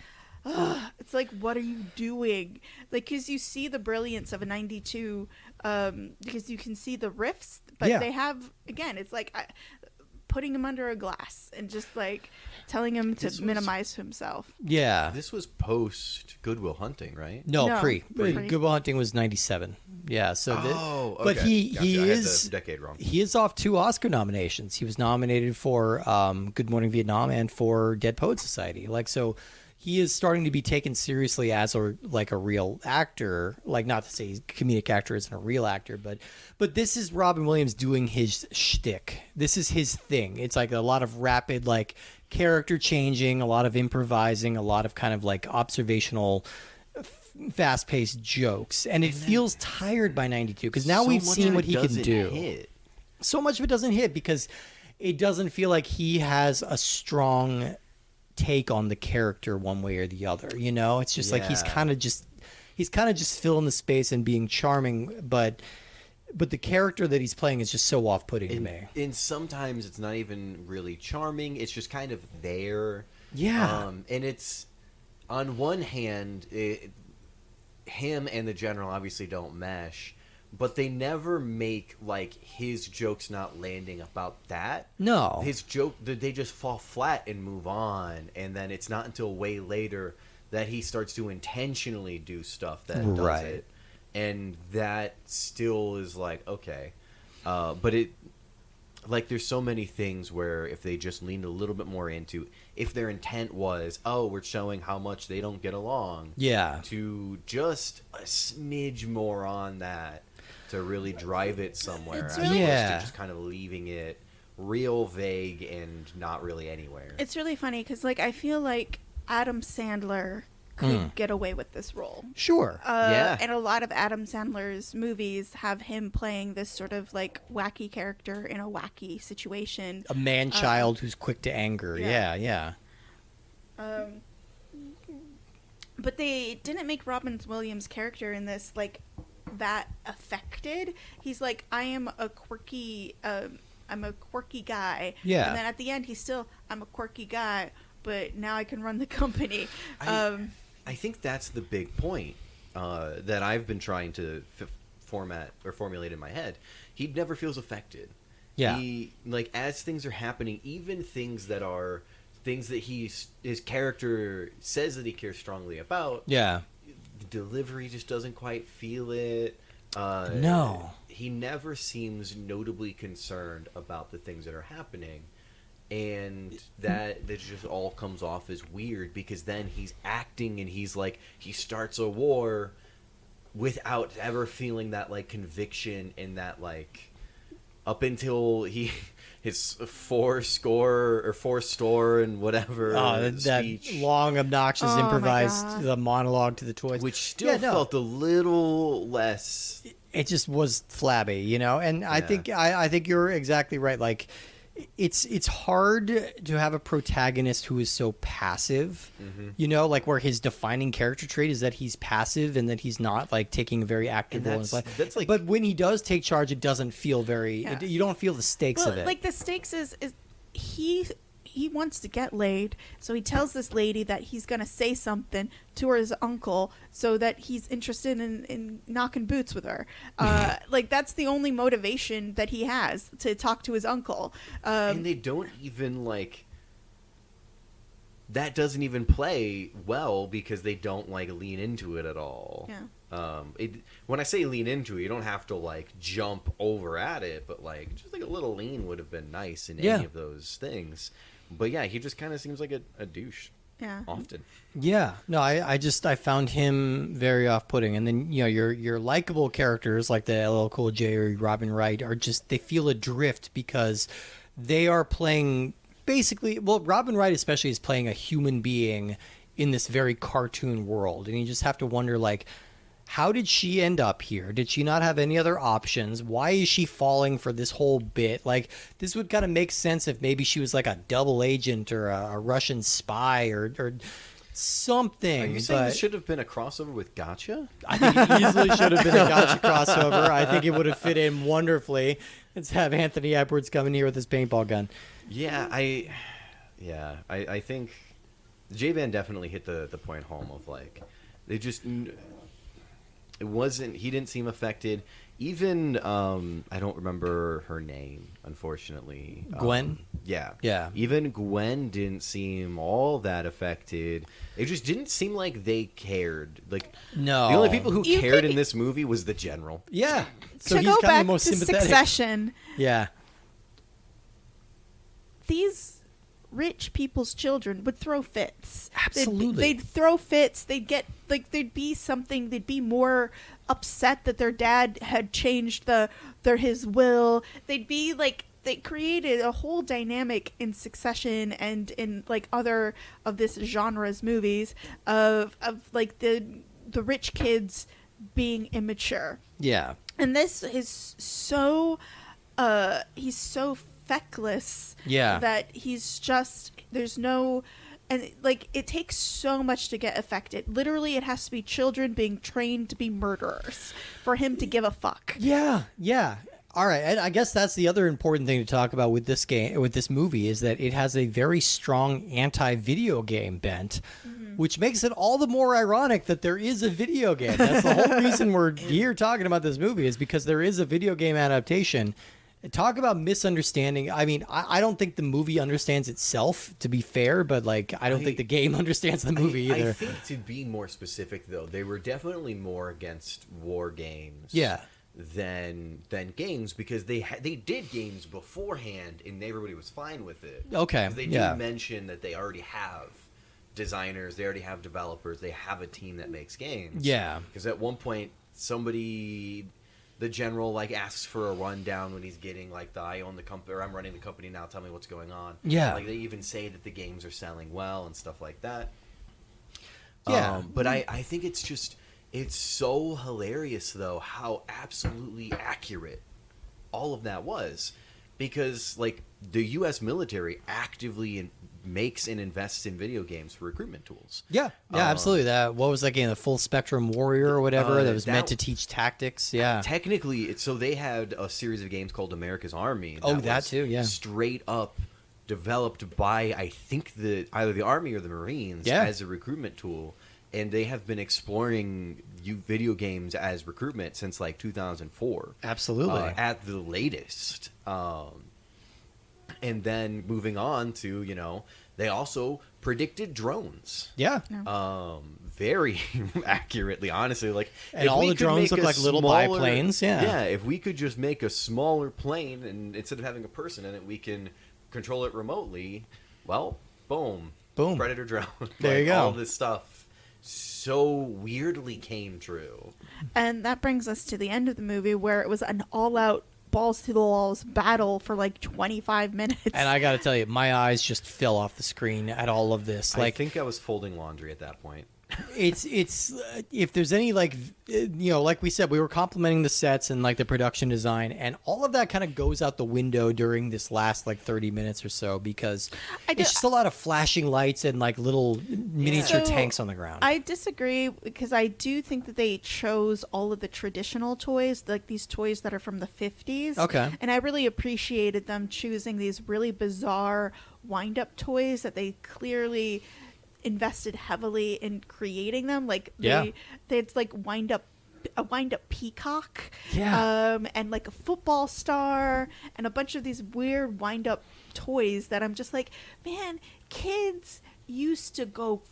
it's like, what are you doing? Like, because you see the brilliance of a 92, because you can see the riffs, but Yeah. they have, again, it's like putting him under a glass and just like telling him to minimize himself. Yeah. This was post Good Will Hunting, right? No, pre. Pre. Good Will Hunting was 97. Yeah, so Oh, but okay. he Gotcha. I had is the decade wrong. He is off 2 Oscar nominations. He was nominated for Good Morning Vietnam and for Dead Poets Society. Like, so he is starting to be taken seriously as a real actor. Like, not to say he's a comedic actor isn't a real actor, but this is Robin Williams doing his shtick. This is his thing. It's like a lot of rapid like character changing, a lot of improvising, a lot of kind of like observational, fast-paced jokes, and it feels tired by 92 because now we've seen what he can do. Hit. So much of it doesn't hit because it doesn't feel like he has a strong take on the character one way or the other. You know, it's just like he's Yeah. kind of just filling the space and being charming, but the character that he's playing is just so off-putting to me. And sometimes it's not even really charming. It's just kind of there. Yeah. And it's, on one hand, him and the general obviously don't mesh, but they never make like his jokes not landing about that. No. His joke, they just fall flat and move on, and then it's not until way later that he starts to intentionally do stuff that does Right. it, and that still is like okay, but it, like, there's so many things where if they just leaned a little bit more into, if their intent was, oh, we're showing how much they don't get along, Yeah. to just a smidge more on that to really drive it somewhere, It's as really- opposed Yeah. to just kind of leaving it real vague and not really anywhere. It's really funny because like I feel like Adam Sandler could get away with this role. Sure. Yeah. And a lot of Adam Sandler's movies have him playing this sort of like wacky character in a wacky situation. A man-child who's quick to anger. yeah. Yeah. But they didn't make Robin Williams' character in this like that affected. He's like, I am a quirky, I'm a quirky guy. Yeah. And then at the end, he's still, I'm a quirky guy, but now I can run the company. I think that's the big point that I've been trying to format or formulate in my head. He never feels affected. Yeah. He, like, as things are happening, even things that are things that his character says that he cares strongly about, Yeah. the delivery just doesn't quite feel it. No. He never seems notably concerned about the things that are happening. And that just all comes off as weird because then he's acting and he's like, he starts a war without ever feeling that like conviction and that like, up until his four store and whatever That speech, long, obnoxious, Oh my improvised God. the monologue to the toys, which still Yeah, no. felt a little less. It just was flabby, you know. And I think I think you're exactly right. Like, it's hard to have a protagonist who is so passive, you know, like where his defining character trait is that he's passive and that he's not like taking a very active And role in his life. that's like- but when he does take charge, it doesn't feel very. Yeah. You don't feel the stakes Well, of it. like the stakes is he wants to get laid, so he tells this lady that he's gonna say something to his uncle so that he's interested in knocking boots with her. Like that's the only motivation that he has to talk to his uncle. And they don't even like, that doesn't even play well because they don't like lean into it at all. Yeah. When I say lean into it, you don't have to like jump over at it, but like just like a little lean would have been nice in Yeah. any of those things. But yeah, he just kind of seems like a douche Yeah. often. Yeah, no, I found him very off-putting, and then you know your likable characters like the LL Cool J or Robin Wright are just, they feel adrift because they are playing basically, well, Robin Wright especially is playing a human being in this very cartoon world, and you just have to wonder, like, how did she end up here? Did she not have any other options? Why is she falling for this whole bit? Like, this would kind of make sense if maybe she was like a double agent or a Russian spy or something. Are you saying this should have been a crossover with Gotcha? I think it easily should have been a Gotcha crossover. I think it would have fit in wonderfully. Let's have Anthony Edwards come in here with his paintball gun. Yeah, I think J-Ban definitely hit the point home of, like, they just... It wasn't. He didn't seem affected. Even I don't remember her name, unfortunately. Gwen. Yeah. Yeah. Even Gwen didn't seem all that affected. It just didn't seem like they cared. Like, No. the only people who You cared could- in this movie was the general. Yeah. So to he's go kind of back the most to sympathetic. Succession, Yeah. these rich people's children would throw fits. Absolutely. They'd throw fits. They'd get, like, there'd be something. They'd be more upset that their dad had changed his will. They'd be like, they created a whole dynamic in Succession and in, like, other of this genre's movies of like the rich kids being immature. Yeah. And this is so he's so feckless Yeah. that he's just, there's no, and, like, it takes so much to get affected. Literally, it has to be children being trained to be murderers for him to give a fuck. Yeah. Yeah. All right, and I guess that's the other important thing to talk about with this game, with this movie, is that it has a very strong anti-video game bent, which makes it all the more ironic that there is a video game. That's the whole reason we're here talking about this movie, is because there is a video game adaptation. Talk about misunderstanding. I mean, I don't think the movie understands itself, to be fair, but, like, I don't think the game understands the movie either. I think, to be more specific, though, they were definitely more against war games. Yeah. Than games, because they did games beforehand and everybody was fine with it. Okay, 'Cause they do mention that they already have designers, they already have developers, they have a team that makes games. Yeah. Because at one point, the general, like, asks for a rundown when he's getting, like, I own the company, or I'm running the company now, tell me what's going on. Yeah. Like, they even say that the games are selling well and stuff like that. Yeah. But I think it's just... It's so hilarious, though, how absolutely accurate all of that was. Because, like, the U.S. military actively makes and invests in video games for recruitment tools. Yeah, absolutely. What was that game? The Full Spectrum Warrior or whatever that was meant to teach tactics? Yeah. Technically, so they had a series of games called America's Army. That too, yeah. Straight up developed by, I think, either the Army or the Marines as a recruitment tool. And they have been exploring video games as recruitment since, like, 2004. Absolutely. At the latest. And then moving on to, they also predicted drones. Yeah. Very accurately, honestly. Like, And if all we the could drones make look a like little smaller- biplanes, yeah. Yeah, if we could just make a smaller plane, and instead of having a person in it, we can control it remotely, well, boom. Boom. Predator drone. There you go. All this stuff so weirdly came true. And that brings us to the end of the movie, where it was an all-out balls to the walls battle for like 25 minutes. And I got to tell you, my eyes just fell off the screen at all of this. I think I was folding laundry at that point. It's if there's any, like, like we said, we were complimenting the sets and, like, the production design, and all of that kind of goes out the window during this last, like, 30 minutes or so, because it's just a lot of flashing lights and, like, little miniature So, tanks on the ground. I disagree, because I do think that they chose all of the traditional toys, like these toys that are from the 50s. Okay. And I really appreciated them choosing these really bizarre wind-up toys that they clearly invested heavily in creating them. Like, it's like a wind-up peacock, and like a football star, and a bunch of these weird wind-up toys that I'm just like, man, kids used to go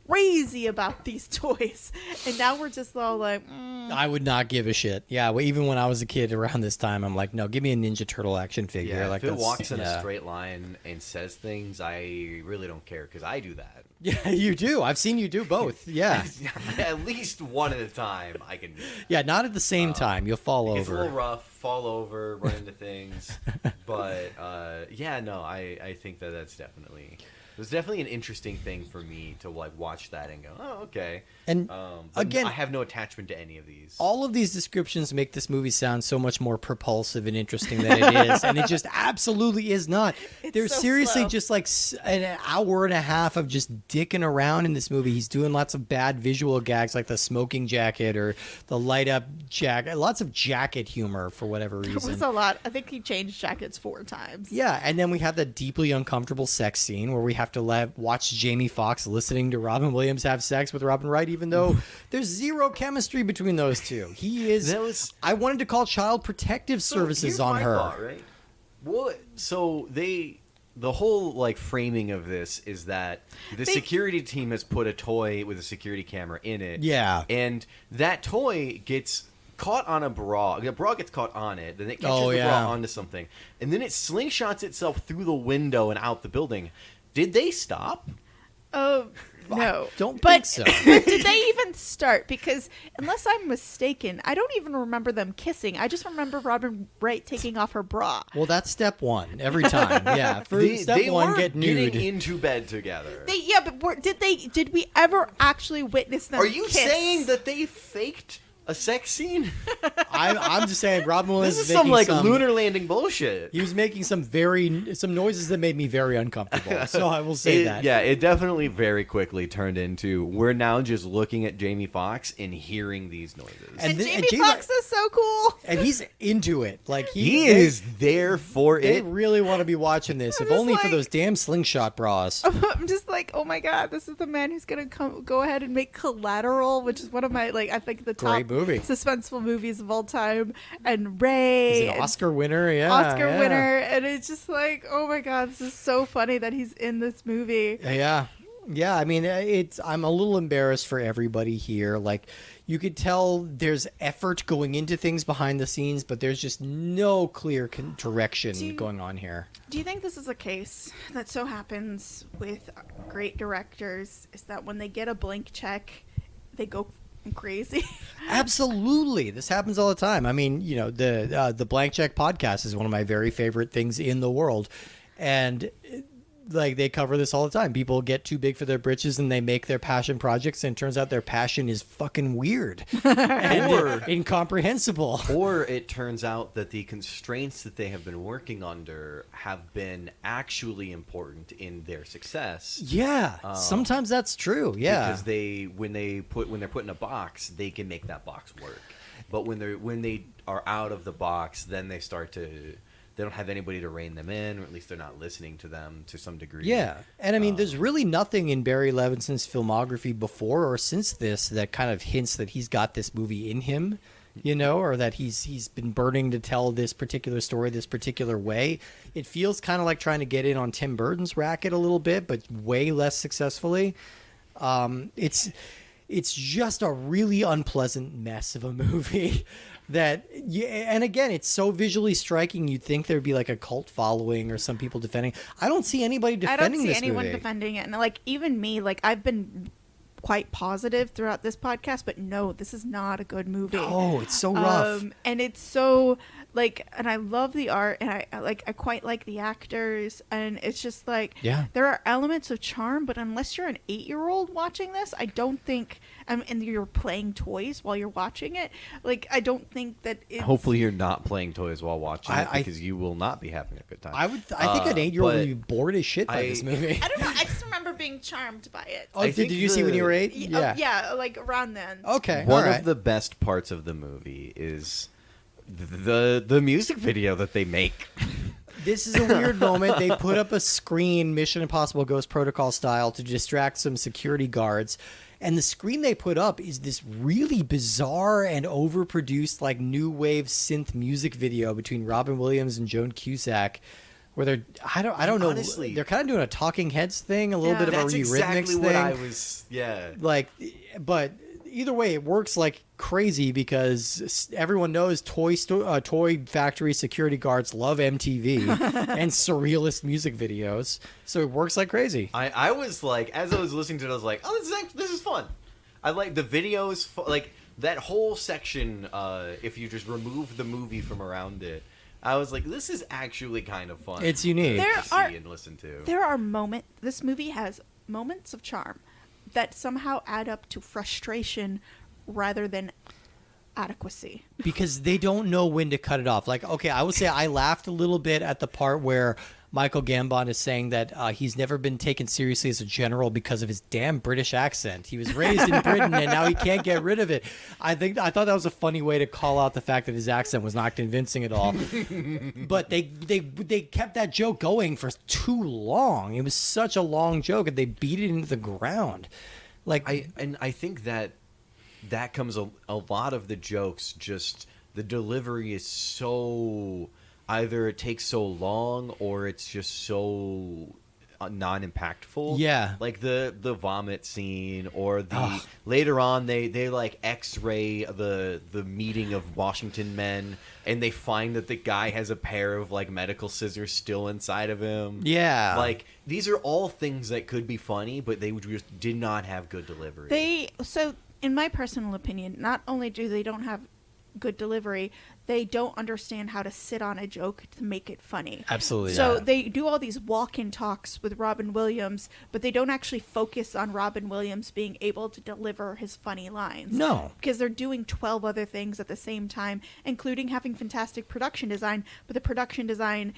crazy about these toys, and now we're just all like, I would not give a shit. Yeah, well, even when I was a kid around this time, I'm like, no, give me a Ninja Turtle action figure. Yeah, like, if it walks in a straight line and says things, I really don't care, because I do that. Yeah, you do. I've seen you do both. Yeah. At least one at a time I can do. Yeah, not at the same time. You'll fall over. It's a little rough, fall over, run into things. But, I think that's definitely was definitely an interesting thing for me to like watch that and go, oh, okay. And But again, I have no attachment to any of these. all of these descriptions make this movie sound so much more propulsive and interesting than it is, and it just absolutely is not. There's so seriously slow. just like an hour and a half of just dicking around in this movie. He's doing lots of bad visual gags like the smoking jacket or the light up jacket, lots of jacket humor for whatever It reason. was a lot. I think he changed jackets 4 times. Yeah, and then we have the deeply uncomfortable sex scene where we have to watch Jamie Foxx listening to Robin Williams have sex with Robin Wright, even though there's zero chemistry between those two. He is. I wanted to call Child Protective Services here's on my her. thought, right? Well, so the whole like framing of this is that the security team has put a toy with a security camera in it. Yeah. And that toy gets caught on a bra. The bra gets caught on it, then it catches Oh, the yeah. bra onto something, and then it slingshots itself through the window and out the building. Did they stop? No. Don't but, think so. But did they even start? Because unless I'm mistaken, I don't even remember them kissing. I just remember Robin Wright taking off her bra. Well, that's step one every time. Yeah, for step They one, were get nude. getting into bed together. But did we ever actually witness them Are you kiss? saying that they faked a sex scene? I'm just saying, Robin Williams This is making some like lunar landing bullshit. He was making some noises that made me very uncomfortable. So I will say that. Yeah, it definitely very quickly turned into we're now just looking at Jamie Foxx and hearing these noises. And th- Jamie Foxx is so cool. And he's into it. Like He is there for They it. really want to be watching this, if just only for like- those damn slingshot bras. I'm just like, oh my god, this is the man who's gonna go ahead and make Collateral, which is one of my I think the top Great movie. suspenseful movies of all time, and Ray, He's an and Oscar winner. Yeah, Oscar yeah. winner, and it's just like, oh my god, this is so funny that he's in this movie. Yeah. Yeah, I mean, I'm a little embarrassed for everybody here. Like, you could tell there's effort going into things behind the scenes, but there's just no clear direction going on here. Do you think this is a case that so happens with great directors is that when they get a blank check, they go crazy? Absolutely. This happens all the time. I mean, the Blank Check podcast is one of my very favorite things in the world. And like they cover this all the time. People get too big for their britches and they make their passion projects, and it turns out their passion is fucking weird and incomprehensible. Or it turns out that the constraints that they have been working under have been actually important in their success. Yeah, sometimes that's true. Yeah, Because when they're put in a box, they can make that box work. But when they are out of the box, then they don't have anybody to rein them in, or at least they're not listening to them to some degree. Yeah, and I mean, there's really nothing in Barry Levinson's filmography before or since this that kind of hints that he's got this movie in him, or that he's been burning to tell this particular story this particular way. It feels kind of like trying to get in on Tim Burton's racket a little bit, but way less successfully. It's just a really unpleasant mess of a movie. And again, it's so visually striking. You'd think there'd be like a cult following or some people defending. I don't see anybody defending this movie. I don't see anyone defending it, and even me, I've been quite positive throughout this podcast, but no, this is not a good movie. Oh, it's so rough. And it's so and I love the art, and I quite like the actors, and it's just there are elements of charm, but unless you're an 8-year-old watching this, I don't think, and you're playing toys while you're watching it, I don't think that it's... Hopefully you're not playing toys while watching it, because you will not be having a good time. I think an 8-year-old would be bored as shit by this movie. I don't know. I just remember being charmed by it. Oh, did you see when you were 8? Yeah, around then. Okay. One of the best parts of the movie is the music video that they make. This is a weird moment. They put up a screen, Mission Impossible Ghost Protocol style, to distract some security guards. And the screen they put up is this really bizarre and overproduced, new wave synth music video between Robin Williams and Joan Cusack, where they're I don't know, Honestly, they're kind of doing a Talking Heads thing, a little bit of a Eurythmics exactly thing. What I was, yeah. But either way, it works like crazy because everyone knows toy factory security guards love MTV and surrealist music videos, so it works like crazy. I was as I was listening to it, I was like, oh, this is fun. I like the videos, that whole section. If you just remove the movie from around it, I was like, this is actually kind of fun. It's unique. to see and listen to. There are this movie has moments of charm that somehow add up to frustration rather than adequacy. Because they don't know when to cut it off. Like, okay, I would say I laughed a little bit at the part where Michael Gambon is saying that he's never been taken seriously as a general because of his damn British accent. He was raised in Britain and now he can't get rid of it. I thought that was a funny way to call out the fact that his accent was not convincing at all. But they kept that joke going for too long. It was such a long joke and they beat it into the ground. Like I think that comes a lot of the jokes, just the delivery is so, either it takes so long or it's just so non-impactful. Yeah. Like the vomit scene, or the later on they like x-ray the meeting of Washington men and they find that the guy has a pair of like medical scissors still inside of him. Yeah. Like these are all things that could be funny, but they just did not have good delivery. In my personal opinion, not only do they don't have good delivery, they don't understand how to sit on a joke to make it funny. Absolutely. So not. they do all these walk-in talks with Robin Williams, but they don't actually focus on Robin Williams being able to deliver his funny lines. No. Because they're doing 12 other things at the same time, including having fantastic production design, but the production design,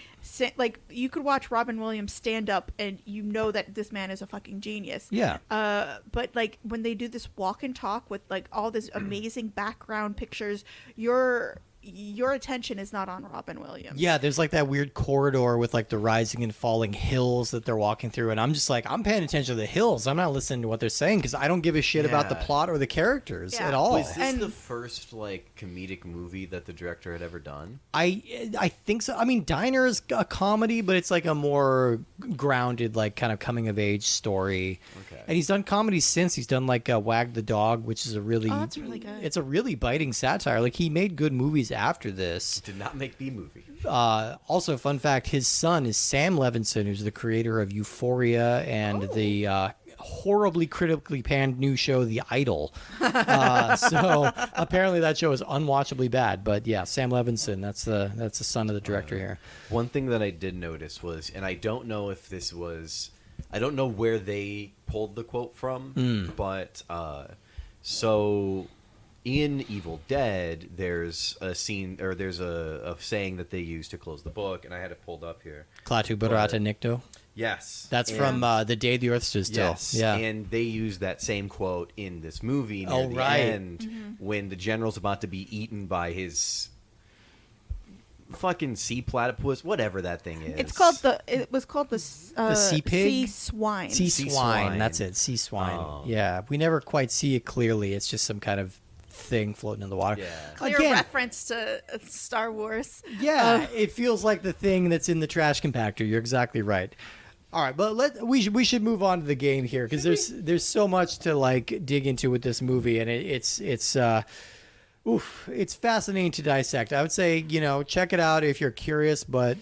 like, you could watch Robin Williams stand up and you know that this man is a fucking genius. Yeah. But, like, when they do this walk-in talk with, like, all this amazing background pictures, your attention is not on Robin Williams. Yeah, there's like that weird corridor with like the rising and falling hills that they're walking through, and I'm just like, I'm paying attention to the hills. I'm not listening to what they're saying because I don't give a shit about the plot or the characters at all. Was this the first like comedic movie that the director had ever done? I think so. I mean, Diner is a comedy, but it's like a more grounded, like kind of coming of age story. Okay. And he's done comedy since. He's done like Wag the Dog, which is that's really good. It's a really biting satire. Like he made good movies after this. Did not make the movie. Also, fun fact, his son is Sam Levinson, who's the creator of Euphoria and the horribly critically panned new show, The Idol. So apparently that show is unwatchably bad. But yeah, Sam Levinson, that's the son of the director here. One thing that I did notice was, and I don't know if this was, I don't know where they pulled the quote from, but so in Evil Dead, there's a scene, or there's a saying that they use to close the book, and I had it pulled up here. Klaatu Barata Nikto. Yes. That's from The Day the Earth Stood Still. Yes. Yeah. And they use that same quote in this movie near the end when the general's about to be eaten by his fucking sea platypus, whatever that thing is. It was called the sea pig? sea swine. Sea Sea swine. swine. That's it. Sea swine. Oh. Yeah. We never quite see it clearly. It's just some kind of thing floating in the water. Yeah. Clear Again, reference to Star Wars. Yeah, it feels like the thing that's in the trash compactor. You're exactly right. All right, but we should move on to the game here because there's so much to like dig into with this movie, and it's fascinating to dissect. I would say, check it out if you're curious, but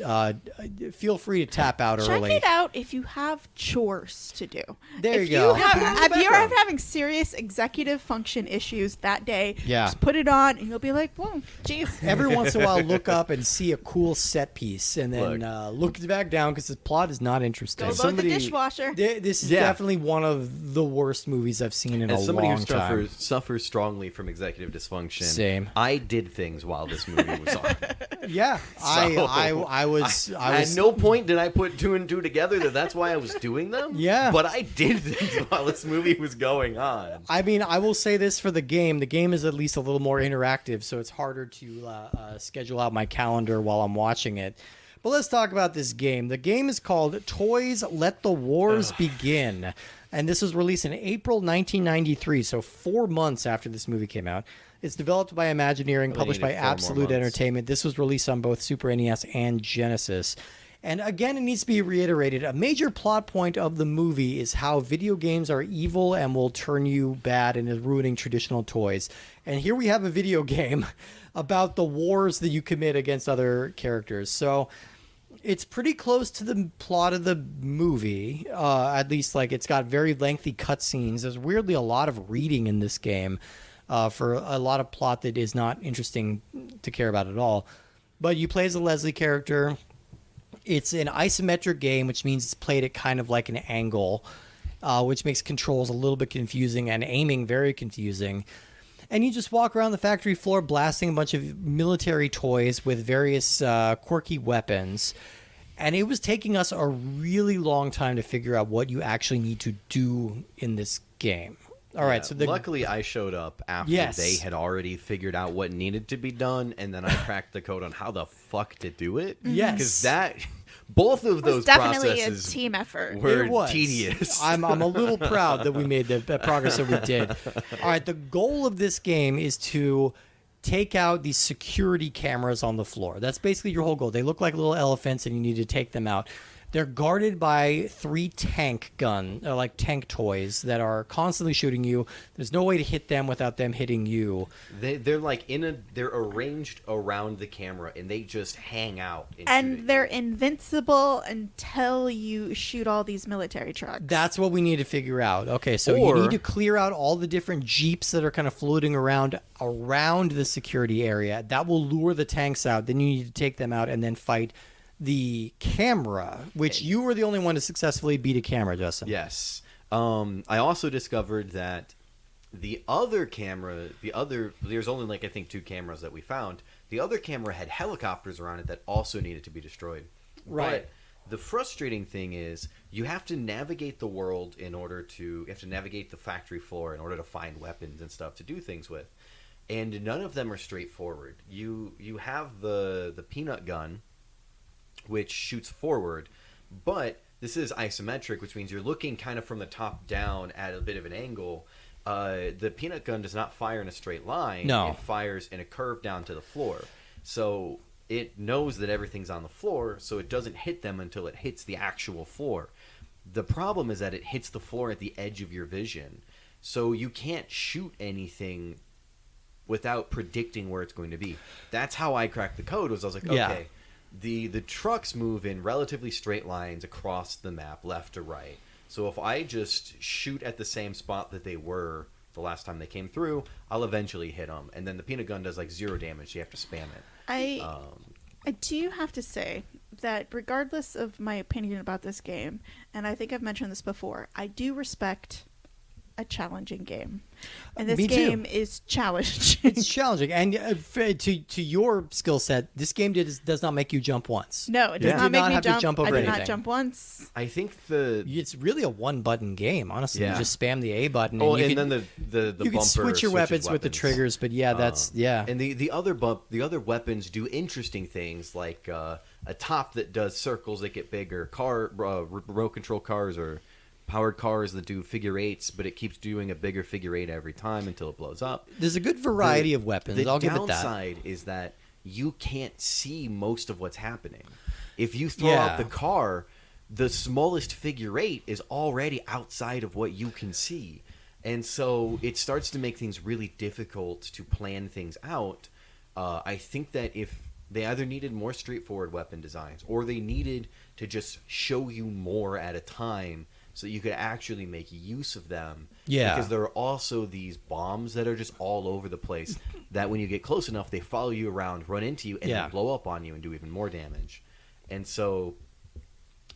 feel free to tap out early. Check it out if you have chores to do. There if you go. If you're having serious executive function issues that day, just put it on and you'll be like, whoa, geez. Every once in a while, look up and see a cool set piece, and then look back down because the plot is not interesting. Go load the dishwasher. This is definitely one of the worst movies I've seen in a long time. As somebody who suffers strongly from executive dysfunction, same. I did things while this movie was on. Yeah, I was. At no point did I put two and two together that's why I was doing them. Yeah, but I did things while this movie was going on. I mean, I will say this for the game. The game is at least a little more interactive, so it's harder to schedule out my calendar while I'm watching it. But let's talk about this game. The game is called Toys Let the Wars Begin. And this was released in April 1993, so 4 months after this movie came out. It's developed by Imagineering, published by Absolute Entertainment. This was released on both Super NES and Genesis. And again, it needs to be reiterated. A major plot point of the movie is how video games are evil and will turn you bad and is ruining traditional toys. And here we have a video game about the wars that you commit against other characters. So it's pretty close to the plot of the movie. At least, like, it's got very lengthy cutscenes. There's weirdly a lot of reading in this game for a lot of plot that is not interesting to care about at all. But you play as a Leslie character. It's an isometric game, which means it's played at kind of like an angle, which makes controls a little bit confusing and aiming very confusing. And you just walk around the factory floor blasting a bunch of military toys with various quirky weapons. And it was taking us a really long time to figure out what you actually need to do in this game. All right, so luckily I showed up after they had already figured out what needed to be done, and then I cracked the code on how the fuck to do it. Yes. Because both of those definitely processes a team effort. were tedious. I'm a little proud that we made the progress that we did. All right, the goal of this game is to take out these security cameras on the floor. That's basically your whole goal. They look like little elephants, and you need to take them out. They're guarded by 3 tank toys that are constantly shooting you. There's no way to hit them without them hitting you. They're like they're arranged around the camera, and they just hang out. And they're invincible until you shoot all these military trucks. That's what we need to figure out. Okay, so you need to clear out all the different jeeps that are kind of floating around the security area. That will lure the tanks out. Then you need to take them out and then fight the camera, which you were the only one to successfully beat a camera, Justin. Yes. I also discovered that the other camera, there's only like I think 2 cameras that we found. The other camera had helicopters around it that also needed to be destroyed. Right. But the frustrating thing is you have to navigate the world you have to navigate the factory floor in order to find weapons and stuff to do things with. And none of them are straightforward. You have the peanut gun, which shoots forward, but this is isometric, which means you're looking kind of from the top down at a bit of an angle. The peanut gun does not fire in a straight line. No. It fires in a curve down to the floor. So it knows that everything's on the floor, so it doesn't hit them until it hits the actual floor. The problem is that it hits the floor at the edge of your vision, so you can't shoot anything without predicting where it's going to be. That's how I cracked the code. I was like, okay. The trucks move in relatively straight lines across the map, left to right. So if I just shoot at the same spot that they were the last time they came through, I'll eventually hit them. And then the peanut gun does like 0 damage, so you have to spam it. I do have to say that regardless of my opinion about this game, and I think I've mentioned this before, I do respect a challenging game. And this game is challenging. It's challenging. And to your skill set, this game does not make you jump once. No, it does not make me jump. Over I did anything. not jump once. I think it's really a 1-button game, honestly. Yeah. You just spam the A button. Then the you bumper can switch your weapons with the triggers, but And the other weapons do interesting things, like a top that does circles that get bigger, remote control cars or powered cars that do figure 8s, but it keeps doing a bigger figure 8 every time until it blows up. There's a good variety of weapons. I'll give it that. The downside is that you can't see most of what's happening. If you throw out the car, the smallest figure 8 is already outside of what you can see. And so it starts to make things really difficult to plan things out. I think that if they either needed more straightforward weapon designs, or they needed to just show you more at a time so you could actually make use of them. Yeah. Because there are also these bombs that are just all over the place that when you get close enough, they follow you around, run into you, and then blow up on you and do even more damage. And so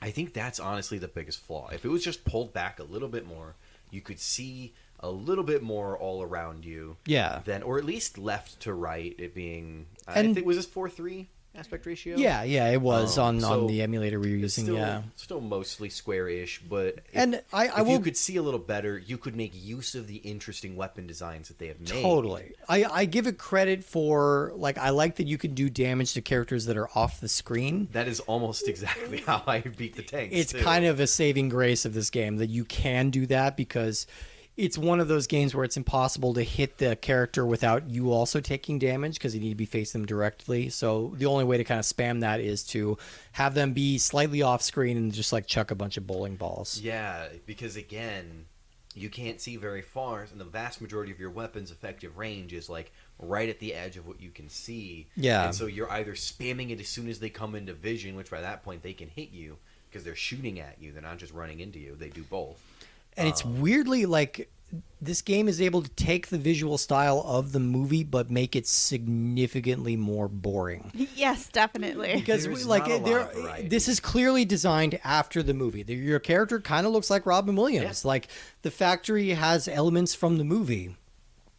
I think that's honestly the biggest flaw. If it was just pulled back a little bit more, you could see a little bit more all around you. Yeah. Then, or at least left to right, it being... I think, was this 4:3 aspect ratio? Yeah, it was on the emulator we were using. Still mostly square-ish, but if you could see a little better, you could make use of the interesting weapon designs that they have made. Totally. I give it credit for, I like that you can do damage to characters that are off the screen. That is almost exactly how I beat the tanks. It's kind of a saving grace of this game that you can do that, because it's one of those games where it's impossible to hit the character without you also taking damage, because you need to be facing them directly. So the only way to kind of spam that is to have them be slightly off screen and just chuck a bunch of bowling balls. Yeah, because again, you can't see very far, and the vast majority of your weapon's effective range is right at the edge of what you can see. Yeah. And so you're either spamming it as soon as they come into vision, which by that point they can hit you because they're shooting at you. They're not just running into you. They do both. And it's weirdly this game is able to take the visual style of the movie but make it significantly more boring. Yes, definitely. Because There's like not a lot of variety. this is clearly designed after the movie. Your character kind of looks like Robin Williams. Yeah. Like the factory has elements from the movie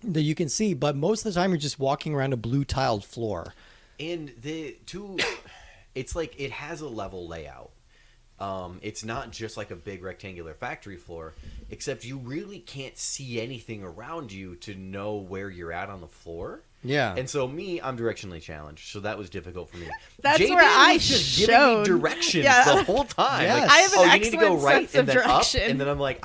that you can see, but most of the time you're just walking around a blue tiled floor. And it's like it has a level layout. It's not just like a big rectangular factory floor, except you really can't see anything around you to know where you're at on the floor. Yeah. And so I'm directionally challenged, so that was difficult for me. That's J-Man where I was just giving shone. me directions Yeah. the whole time. Yes. Like, I have an oh, you need to go excellent right sense and of then direction. up, and then I'm like,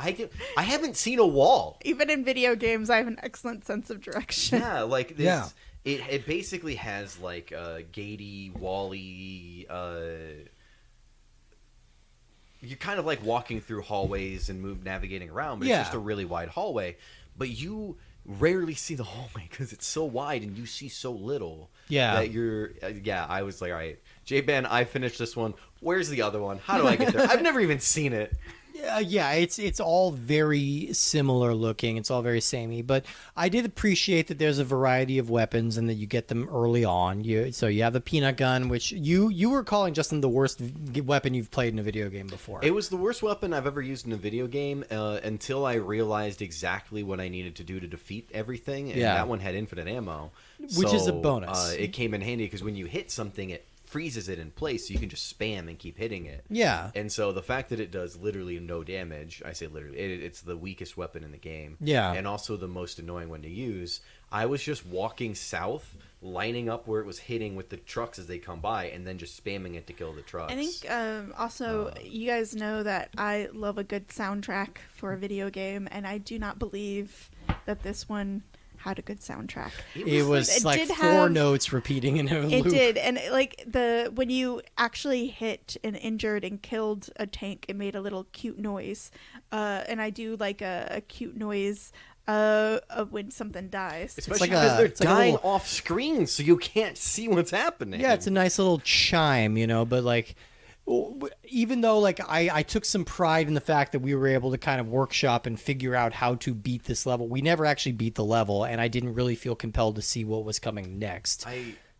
I haven't seen a wall. Even in video games, I have an excellent sense of direction. Yeah, like this, Yeah. It basically has like gatey, wally. You're kind of like walking through hallways and navigating around, but Yeah. it's just a really wide hallway. But you rarely see the hallway because it's so wide and you see so little. Yeah. That you're. I was like, all right, J-Ben, I finished this one. Where's the other one? How do I get there? I've never even seen it. Yeah, it's all very similar looking. It's all very samey, but I did appreciate that there's a variety of weapons and that you get them early on. So you have the peanut gun, which you were calling, Justin, the worst weapon you've played in a video game before. It was the worst weapon I've ever used in a video game until I realized exactly what I needed to do to defeat everything, and that one had infinite ammo. Which is a bonus. It came in handy because when you hit something, it freezes it in place, so you can just spam and keep hitting it. Yeah. And so the fact that it does literally no damage, I say literally, it's the weakest weapon in the game. Yeah. And also the most annoying one to use. I was just walking south, lining up where it was hitting with the trucks as they come by, and then just spamming it to kill the trucks. I think also you guys know that I love a good soundtrack for a video game, and I do not believe that this one had a good soundtrack. It was It like did four have- notes repeating in a It loop. did, and like when you actually hit and injured and killed a tank, it made a little cute noise, and I do like a cute noise of when something dies. Especially like a- because they're it's like a dying little- off screen, so you can't see what's happening. Yeah, it's a nice little chime, but like even though like I took some pride in the fact that we were able to kind of workshop and figure out how to beat this level, we never actually beat the level, and I didn't really feel compelled to see what was coming next.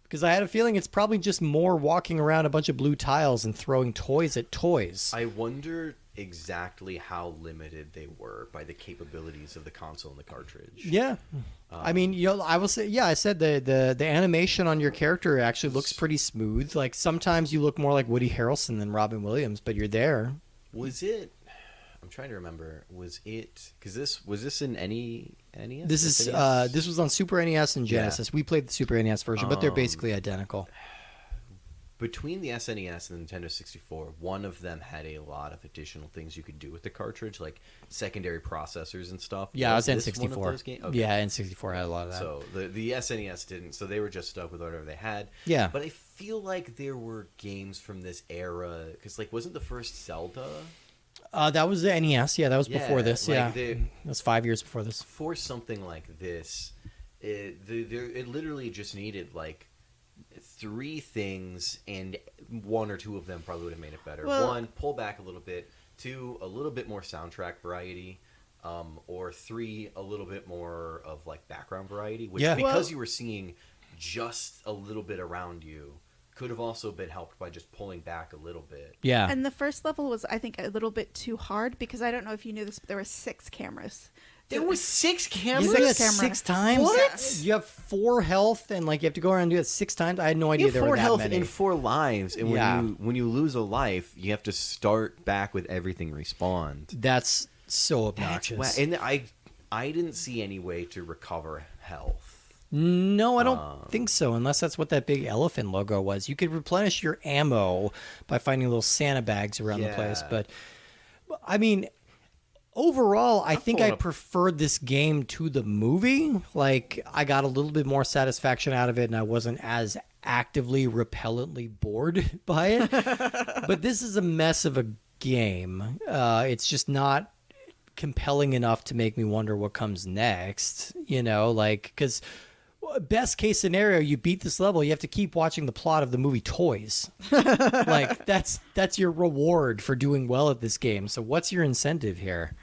Because I had a feeling it's probably just more walking around a bunch of blue tiles and throwing toys at toys. I wonder exactly how limited they were by the capabilities of the console and the cartridge. Yeah. I mean, I will say, I said the animation on your character actually looks pretty smooth. Like sometimes you look more like Woody Harrelson than Robin Williams, but you're there. Was it? I'm trying to remember. Was it? Because was this in any NES? This is SNES? this was on Super NES and Genesis. We played the Super NES version, but they're basically identical. Between the SNES and the Nintendo 64, one of them had a lot of additional things you could do with the cartridge, like secondary processors and stuff. Yeah, it was this one of N64. those games? Okay. Yeah, N64 had a lot of that. So the SNES didn't, so they were just stuck with whatever they had. Yeah. But I feel like there were games from this era, because like wasn't the first Zelda That was the NES. Yeah, that was before this. like Yeah, the- that was 5 years before this. for something like this? It literally just needed like three things, and one or two of them probably would have made it better. Well- One, pull back a little bit. Two, a little bit more soundtrack variety. Or three, a little bit more of like background variety. Which, Yeah. because Well- you were seeing just a little bit around you, could have also been helped by just pulling back a little bit. Yeah. And the first level was, I think, a little bit too hard because I don't know if you knew this, but there were 6 cameras. There were 6 cameras. You do that camera. 6 times? What? You have 4 health, and like you have to go around and do it 6 times. I had no idea You have there 4 were that health many. and 4 lives, and Yeah. when you lose a life, you have to start back with everything respawned. That's so That's obnoxious. and I didn't see any way to recover health. No, I don't think so, unless that's what that big elephant logo was. You could replenish your ammo by finding little Santa bags around the place. Yeah. But, I mean, overall, I think I pulling up- preferred this game to the movie. Like, I got a little bit more satisfaction out of it, and I wasn't as actively, repellently bored by it. But this is a mess of a game. It's just not compelling enough to make me wonder what comes next, because best case scenario, you beat this level, you have to keep watching the plot of the movie Toys. Like that's your reward for doing well at this game. So what's your incentive here?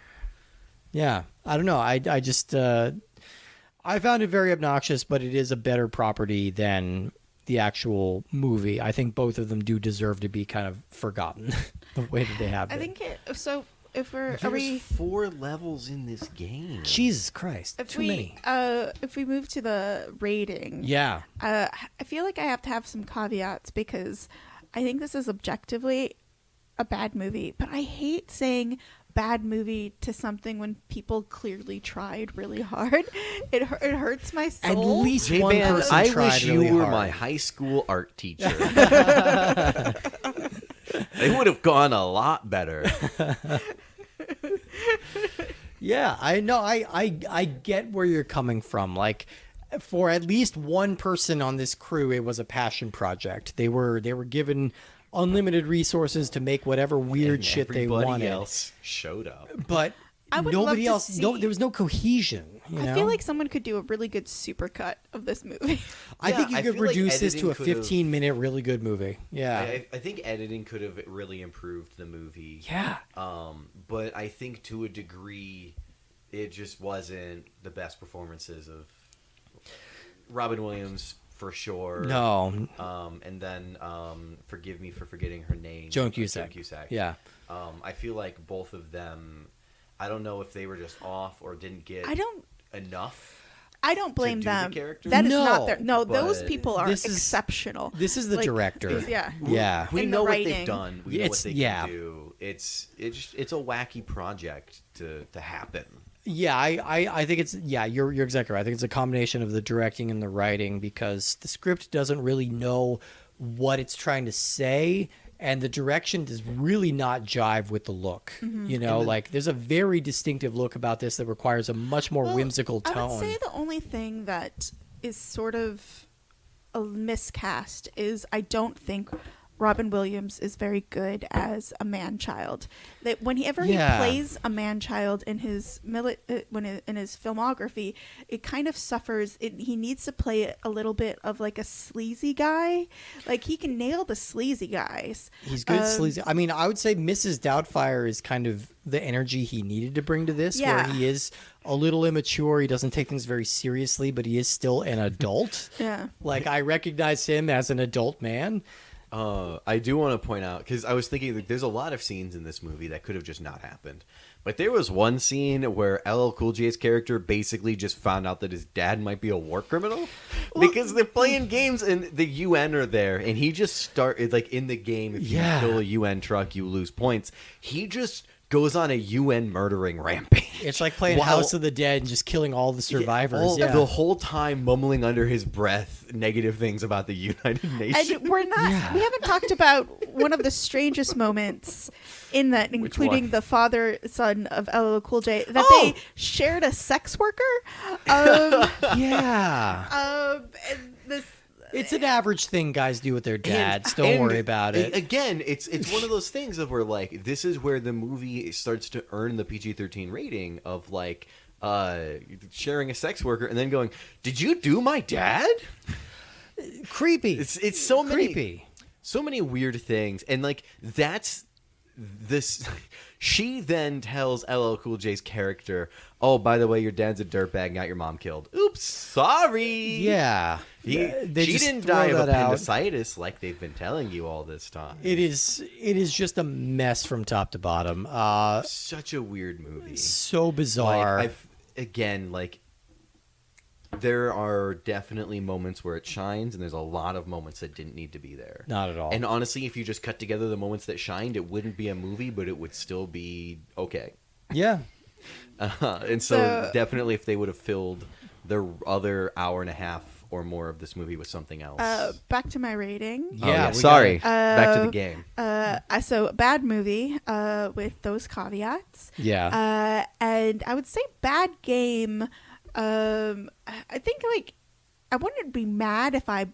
Yeah. I don't know. I just I found it very obnoxious, but it is a better property than the actual movie. I think both of them do deserve to be kind of forgotten the way that they have been. I think so. If There's 4 levels in this game. Jesus Christ, if too we many. if we move to the rating, Yeah. I feel like I have to have some caveats because I think this is objectively a bad movie, but I hate saying bad movie to something when people clearly tried really hard. It hurts my At soul. least one J-Man, person I tried wish you really were hard. my high school art teacher. They would have gone a lot better. Yeah, I know. I get where you're coming from. Like, for at least one person on this crew, it was a passion project. They were given unlimited resources to make whatever weird And shit they everybody wanted. else showed up. But I would nobody love to else. No, see- there was no cohesion. You I know? feel like someone could do a really good supercut of this movie. I think you I could feel like reduce this to a editing could've- 15-minute really good movie. Yeah. I think editing could have really improved the movie. Yeah. But I think to a degree, it just wasn't the best performances of Robin Williams for sure. No. And then forgive me for forgetting her name. Joan Cusack. Yeah. I feel like both of them. I don't know if they were just off or didn't get enough. I don't blame do the them. characters? That is No, not their. No, those but people are this is- exceptional. This is the Like, director. Yeah. Yeah. We In the know what they've writing. done. We know what they yeah. can do. It's a wacky project to happen. Yeah, I think it's you're exactly right. I think it's a combination of the directing and the writing because the script doesn't really know what it's trying to say, and the direction does really not jive with the look. Mm-hmm. You know, like there's a very distinctive look about this that requires a much more Well, whimsical I tone. would say the only thing that is sort of a miscast is I don't think Robin Williams is very good as a man-child. That whenever Yeah. he plays a man-child in his in his filmography, it kind of suffers. He needs to play it a little bit of like a sleazy guy. Like he can nail the sleazy guys. He's good at sleazy. I mean, I would say Mrs. Doubtfire is kind of the energy he needed to bring to this, where Yeah. he is a little immature. He doesn't take things very seriously, but he is still an adult. Yeah. Like I recognize him as an adult man. I do want to point out, because I was thinking that there's a lot of scenes in this movie that could have just not happened. But there was one scene where LL Cool J's character basically just found out that his dad might be a war criminal. Because they're playing games and the UN are there. And he just started, like in the game, if you Yeah. kill a UN truck, you lose points. He just goes on a UN murdering rampage. It's like playing While- House of the Dead and just killing all the survivors. Yeah. The whole time mumbling under his breath negative things about the United Nations. And we're not. We haven't talked about one of the strangest moments in that, including one? the father-son of LL Cool J, that Oh! they shared a sex worker. Yeah. And this. It's an average thing guys do with their dads. Don't And worry about it. Again, it's one of those things of where like this is where the movie starts to earn the PG-13 rating of like sharing a sex worker and then going, "Did you do my dad?" Creepy. It's so many creepy. so many weird things, and like that's this. She then tells LL Cool J's character, "Oh, by the way, your dad's a dirtbag, got your mom killed. Oops, sorry." Yeah. She just didn't throw die of that out. appendicitis like they've been telling you all this time. It is just a mess from top to bottom. Such a weird movie. So Like, bizarre. there are definitely moments where it shines, and there's a lot of moments that didn't need to be there. Not at all. And honestly, if you just cut together the moments that shined, it wouldn't be a movie, but it would still be okay. Yeah. And so definitely if they would have filled the other hour and a half or more of this movie with something else. Back to my rating. Yeah. we Sorry. gotta- Back to the game. So bad movie with those caveats. Yeah. And I would say bad game. I think like I wouldn't be mad if I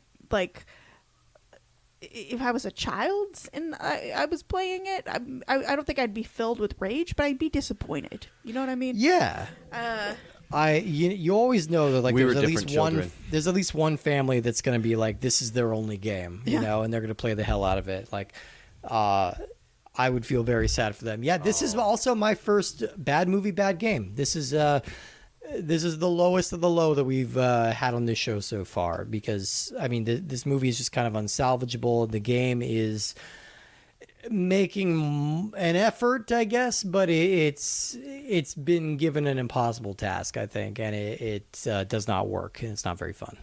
was a child and I was playing it. I don't think I'd be filled with rage, but I'd be disappointed. You know what I mean? Yeah. You always know that like We were there's at least one family that's going to be like this is their only game, you Yeah. know, and they're going to play the hell out of it. Like I would feel very sad for them. Yeah, this is also my first bad movie, bad game. This is the lowest of the low that we've had on this show so far, because I mean this movie is just kind of unsalvageable. The game is making an effort, I guess, but it's been given an impossible task, I think, and it does not work, and it's not very fun.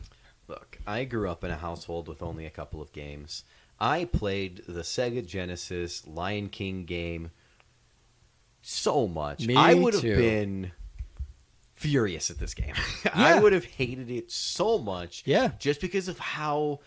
Look, I grew up in a household with only a couple of games. I played the Sega Genesis Lion King game so much. Me I would have too. been furious at this game. Yeah. I would have hated it so much. Yeah. Just because of how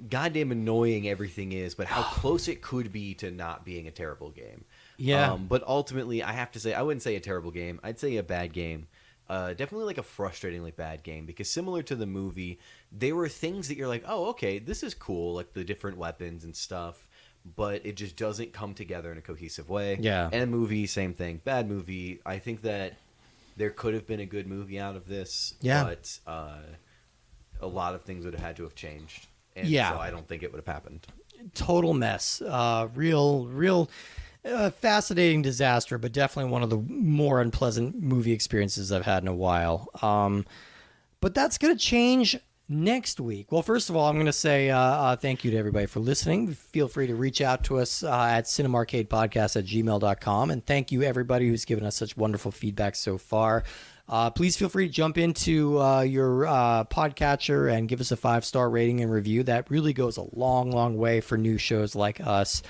goddamn annoying everything is, but how close it could be to not being a terrible game. Yeah. But ultimately, I have to say, I wouldn't say a terrible game. I'd say a bad game. Definitely like a frustratingly bad game, because similar to the movie, there were things that you're like, oh, okay, this is cool, like the different weapons and stuff, but it just doesn't come together in a cohesive way. Yeah. And a movie, same thing. Bad movie. I think that there could have been a good movie out of this, but a lot of things would have had to have changed. And so I don't think it would have happened. Total mess. Real fascinating disaster, but definitely one of the more unpleasant movie experiences I've had in a while. But that's going to change next week. Well, first of all, I'm going to say thank you to everybody for listening. Feel free to reach out to us at cinemarcadepodcast@gmail.com. And thank you, everybody who's given us such wonderful feedback so far. Please feel free to jump into your podcatcher and give us a 5-star rating and review. That really goes a long, long way for new shows like us.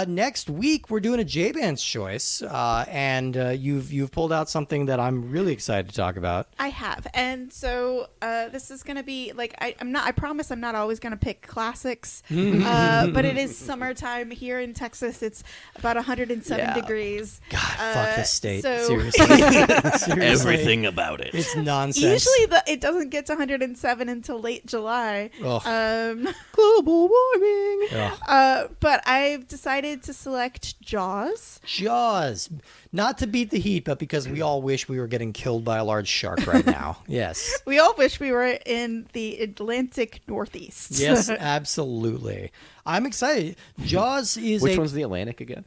Next week, we're doing a J-Band's choice, and you've pulled out something that I'm really excited to talk about. I have, and so this is gonna be like I promise I'm not always gonna pick classics, but it is summertime here in Texas. It's about 107 degrees. God, fuck this state. so- Seriously. Seriously. about it. It's nonsense. Usually it doesn't get to 107 until late July. Ugh. Global warming. But I've decided to select Jaws. Jaws. Not to beat the heat, but because we all wish we were getting killed by a large shark right now. Yes. We all wish we were in the Atlantic Northeast. Yes, absolutely. I'm excited. Jaws is Which one's the Atlantic again?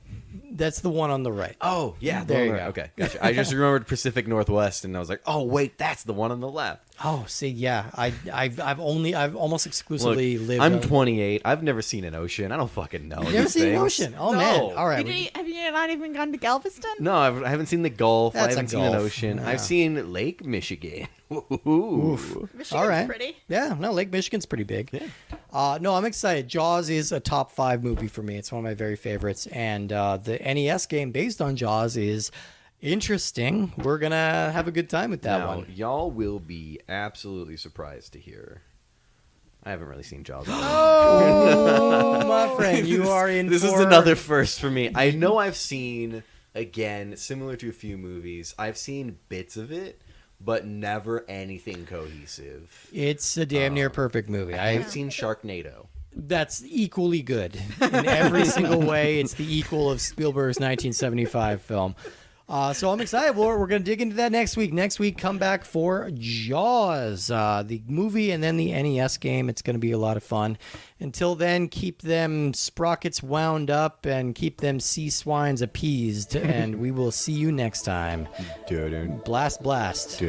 That's the one on the right. Oh, yeah. There you go. Okay, gotcha. I just remembered Pacific Northwest, and I was like, oh, wait, that's the one on the left. Oh, see, yeah. I've almost exclusively Look, lived. I'm 28. I've never seen an ocean. I don't fucking know. You've never these seen an things. ocean? Oh, No. man. All right. Have you not even gone to Galveston? No, I haven't seen the Gulf. That's I haven't a seen an Gulf. ocean. Yeah. I've seen Lake Michigan. Ooh. Michigan's All right. pretty. Yeah, no, Lake Michigan's pretty big. Yeah. No, I'm excited. Jaws is a top 5 movie for me. It's one of my very favorites. And the NES game based on Jaws is interesting. We're going to have a good time with that Now, one. y'all will be absolutely surprised to hear. I haven't really seen Jaws. Oh, my friend, you are in This for... is another first for me. I know I've seen, again, similar to a few movies, I've seen bits of it, but never anything cohesive. It's a damn near perfect movie. I've seen Sharknado. That's equally good in every single way. It's the equal of Spielberg's 1975 film. So I'm excited. We're going to dig into that next week. Next week, come back for Jaws, the movie, and then the NES game. It's going to be a lot of fun. Until then, keep them sprockets wound up and keep them sea swines appeased. And we will see you next time. Blast, blast.